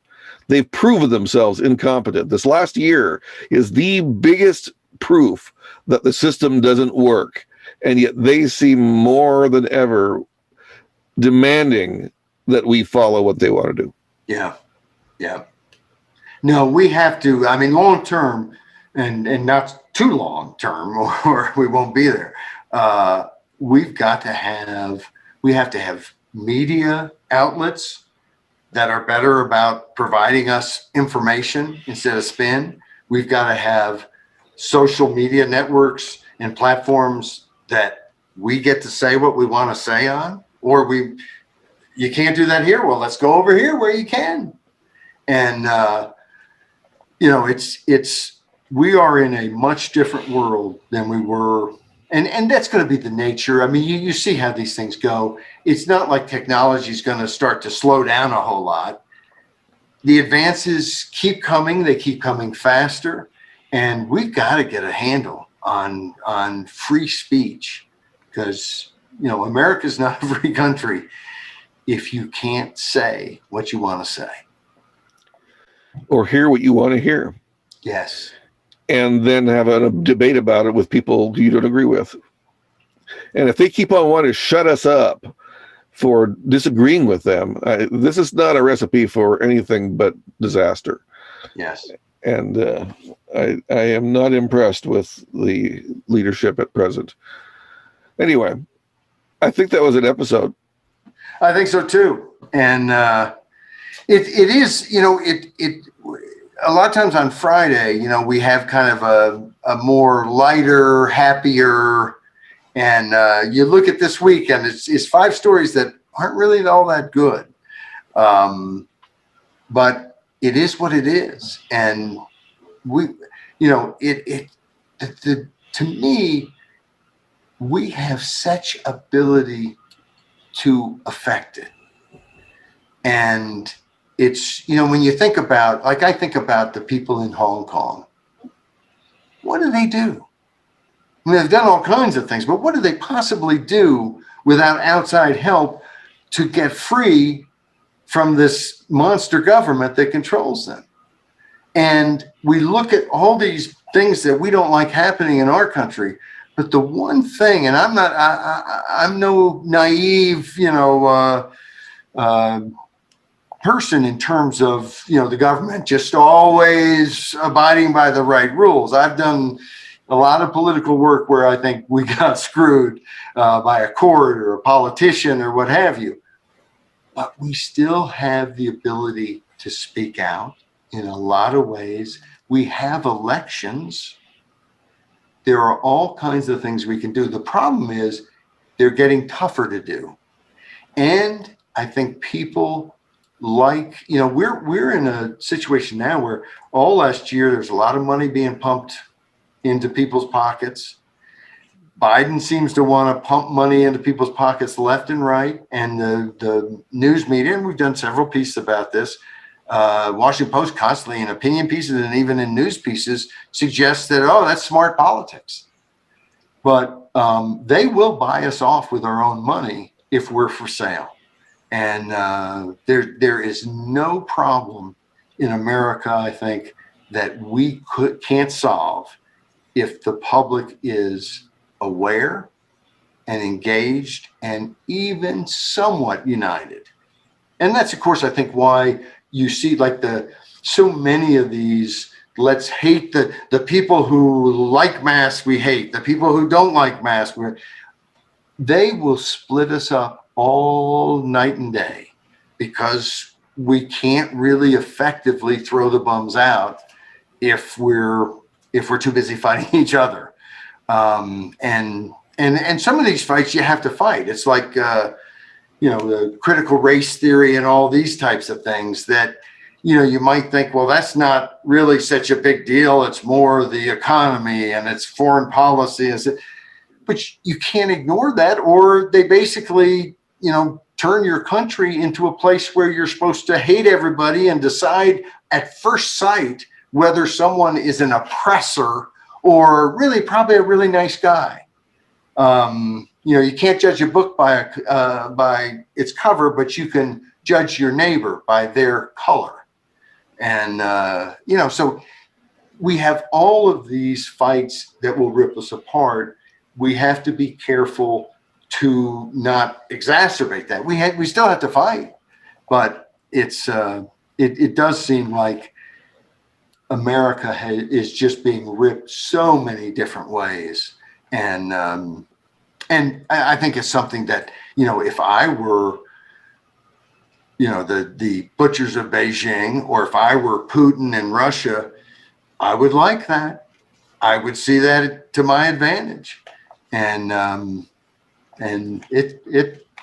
They've proven themselves incompetent. This last year is the biggest proof that the system doesn't work. And yet they seem more than ever demanding that we follow what they want to do. Yeah. Yeah. No, we have to, I mean, long term and not too long term or we won't be there. We have to have media outlets that are better about providing us information instead of spin. We've got to have social media networks and platforms that we get to say what we want to say on, or you can't do that here. Well, let's go over here where you can. And, we are in a much different world than we were. And that's going to be the nature. I mean, you see how these things go. It's not like technology is going to start to slow down a whole lot. The advances keep coming. They keep coming faster. And we've got to get a handle on free speech because, America's not a free country if you can't say what you want to say. Or hear what you want to hear. Yes. And then have a debate about it with people you don't agree with. And if they keep on wanting to shut us up for disagreeing with them, this is not a recipe for anything but disaster. Yes. And I am not impressed with the leadership at present. Anyway, I think that was an episode. I think so too. And it is, a lot of times on Friday, we have kind of a more lighter, happier, and you look at this week and it's 5 stories that aren't really all that good. But it is what it is. And to me, we have such ability to affect it. And it's, when you think about, like I think about the people in Hong Kong, what do they do? I mean, they've done all kinds of things, but what do they possibly do without outside help to get free from this monster government that controls them? And we look at all these things that we don't like happening in our country, but the one thing, and I'm no naive, person in terms of, the government just always abiding by the right rules. I've done a lot of political work where I think we got screwed by a court or a politician or what have you. But we still have the ability to speak out in a lot of ways. We have elections. There are all kinds of things we can do. The problem is they're getting tougher to do. And I think people we're in a situation now where all last year there's a lot of money being pumped into people's pockets. Biden seems to want to pump money into people's pockets left and right. And the news media, and we've done several pieces about this, Washington Post constantly in opinion pieces and even in news pieces suggests that, that's smart politics. But they will buy us off with our own money if we're for sale. And there is no problem in America, I think, that we can't solve if the public is aware and engaged and even somewhat united. And that's, of course, I think why you see so many of these, let's hate the people who like masks, we hate. The people who don't like masks, they will split us up all night and day because we can't really effectively throw the bums out if we're too busy fighting each other. And some of these fights you have to fight. It's like, the critical race theory and all these types of things that, you might think, well, that's not really such a big deal. It's more the economy and it's foreign policy. But you can't ignore that, or they basically, turn your country into a place where you're supposed to hate everybody and decide at first sight whether someone is an oppressor or really probably a really nice guy. You can't judge a book by its cover, but you can judge your neighbor by their color. And, so we have all of these fights that will rip us apart. We have to be careful to not exacerbate that. We still have to fight, but it does seem like America is just being ripped so many different ways. And I think it's something that, if I were, the butchers of Beijing, or if I were Putin in Russia, I would like that. I would see that to my advantage. And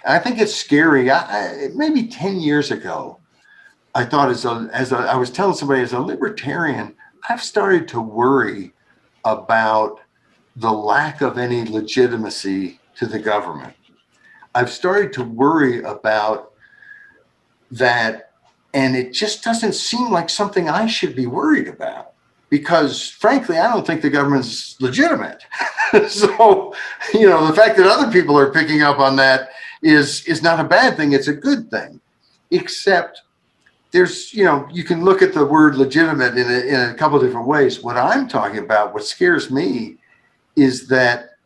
I think it's scary. Maybe 10 years ago, I thought I was telling somebody, as a libertarian, I've started to worry about the lack of any legitimacy to the government. I've started to worry about that, and it just doesn't seem like something I should be worried about, because frankly, I don't think the government's legitimate. So, the fact that other people are picking up on that is not a bad thing. It's a good thing, except there's, you can look at the word legitimate in a couple of different ways. What I'm talking about, what scares me, is that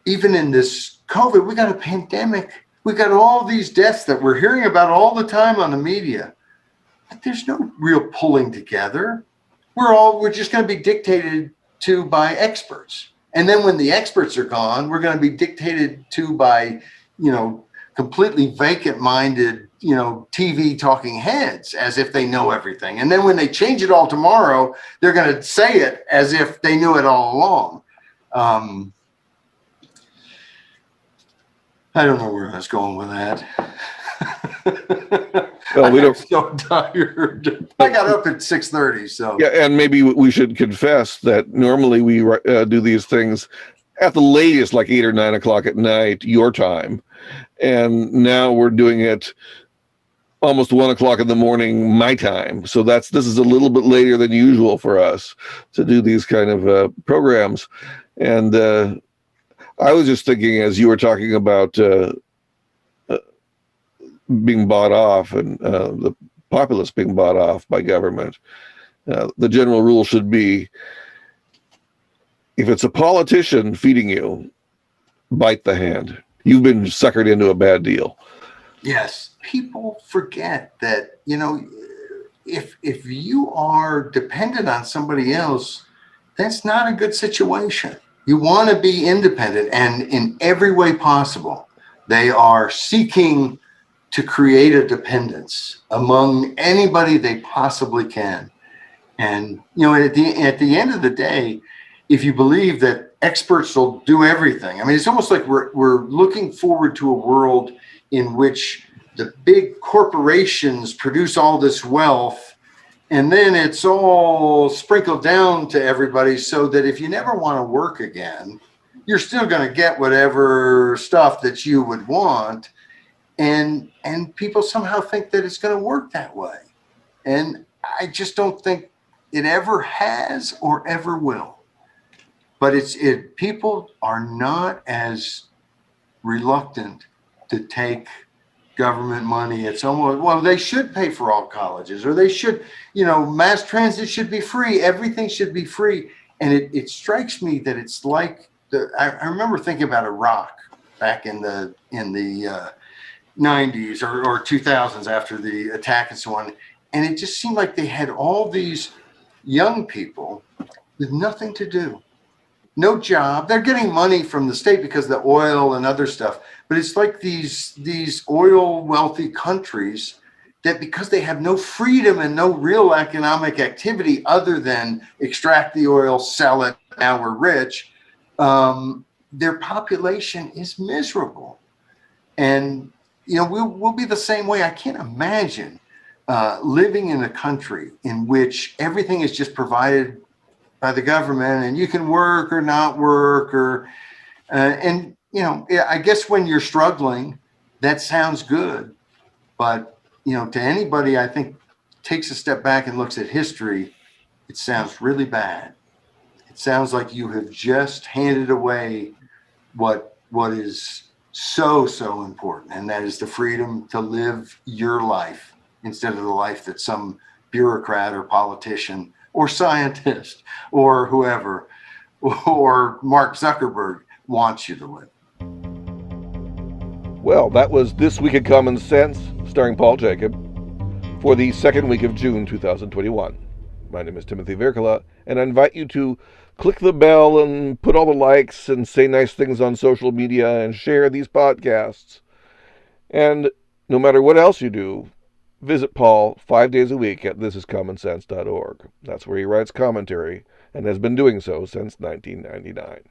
even in this COVID, we got a pandemic. We got all these deaths that we're hearing about all the time on the media, but there's no real pulling together. We're just going to be dictated to by experts. And then when the experts are gone, we're going to be dictated to by, completely vacant-minded, TV talking heads, as if they know everything. And then when they change it all tomorrow, they're going to say it as if they knew it all along. I don't know where I was going with that. Well, I'm so tired. I got up at 6:30, so. Yeah, and maybe we should confess that normally we do these things at the latest, like 8 or 9 o'clock at night, your time. And now we're doing it almost 1 o'clock in the morning, my time. So this is a little bit later than usual for us to do these kind of programs. And I was just thinking, as you were talking about being bought off and the populace being bought off by government, the general rule should be, if it's a politician feeding you, bite the hand. You've been suckered into a bad deal. Yes, people forget that, if you are dependent on somebody else, that's not a good situation. You want to be independent, and in every way possible, they are seeking to create a dependence among anybody they possibly can. And, at the end of the day, if you believe that experts will do everything, it's almost like we're looking forward to a world in which the big corporations produce all this wealth, and then it's all sprinkled down to everybody, so that if you never want to work again, you're still going to get whatever stuff that you would want. And people somehow think that it's going to work that way. And I just don't think it ever has or ever will. But people are not as reluctant to take government money. It's almost, well, they should pay for all colleges, or they should, mass transit should be free. Everything should be free. And it strikes me that it's like I remember thinking about Iraq back in the 90s or 2000s, after the attack and so on. And it just seemed like they had all these young people with nothing to do, no job. They're getting money from the state because of the oil and other stuff. But it's like these oil wealthy countries that, because they have no freedom and no real economic activity other than extract the oil, sell it, now we're rich, their population is miserable. And we'll be the same way. I can't imagine living in a country in which everything is just provided by the government, and you can work or not work, or I guess when you're struggling, that sounds good, but to anybody, I think, takes a step back and looks at history, it sounds really bad. It sounds like you have just handed away what is so important, and that is the freedom to live your life instead of the life that some bureaucrat or politician or scientist or whoever or Mark Zuckerberg wants you to live. Well, that was This Week in Common Sense, starring Paul Jacob, for the second week of June 2021. My name is Timothy Virkala, and I invite you to click the bell and put all the likes and say nice things on social media and share these podcasts. And no matter what else you do, visit Paul 5 days a week at thisiscommonsense.org. That's where he writes commentary and has been doing so since 1999.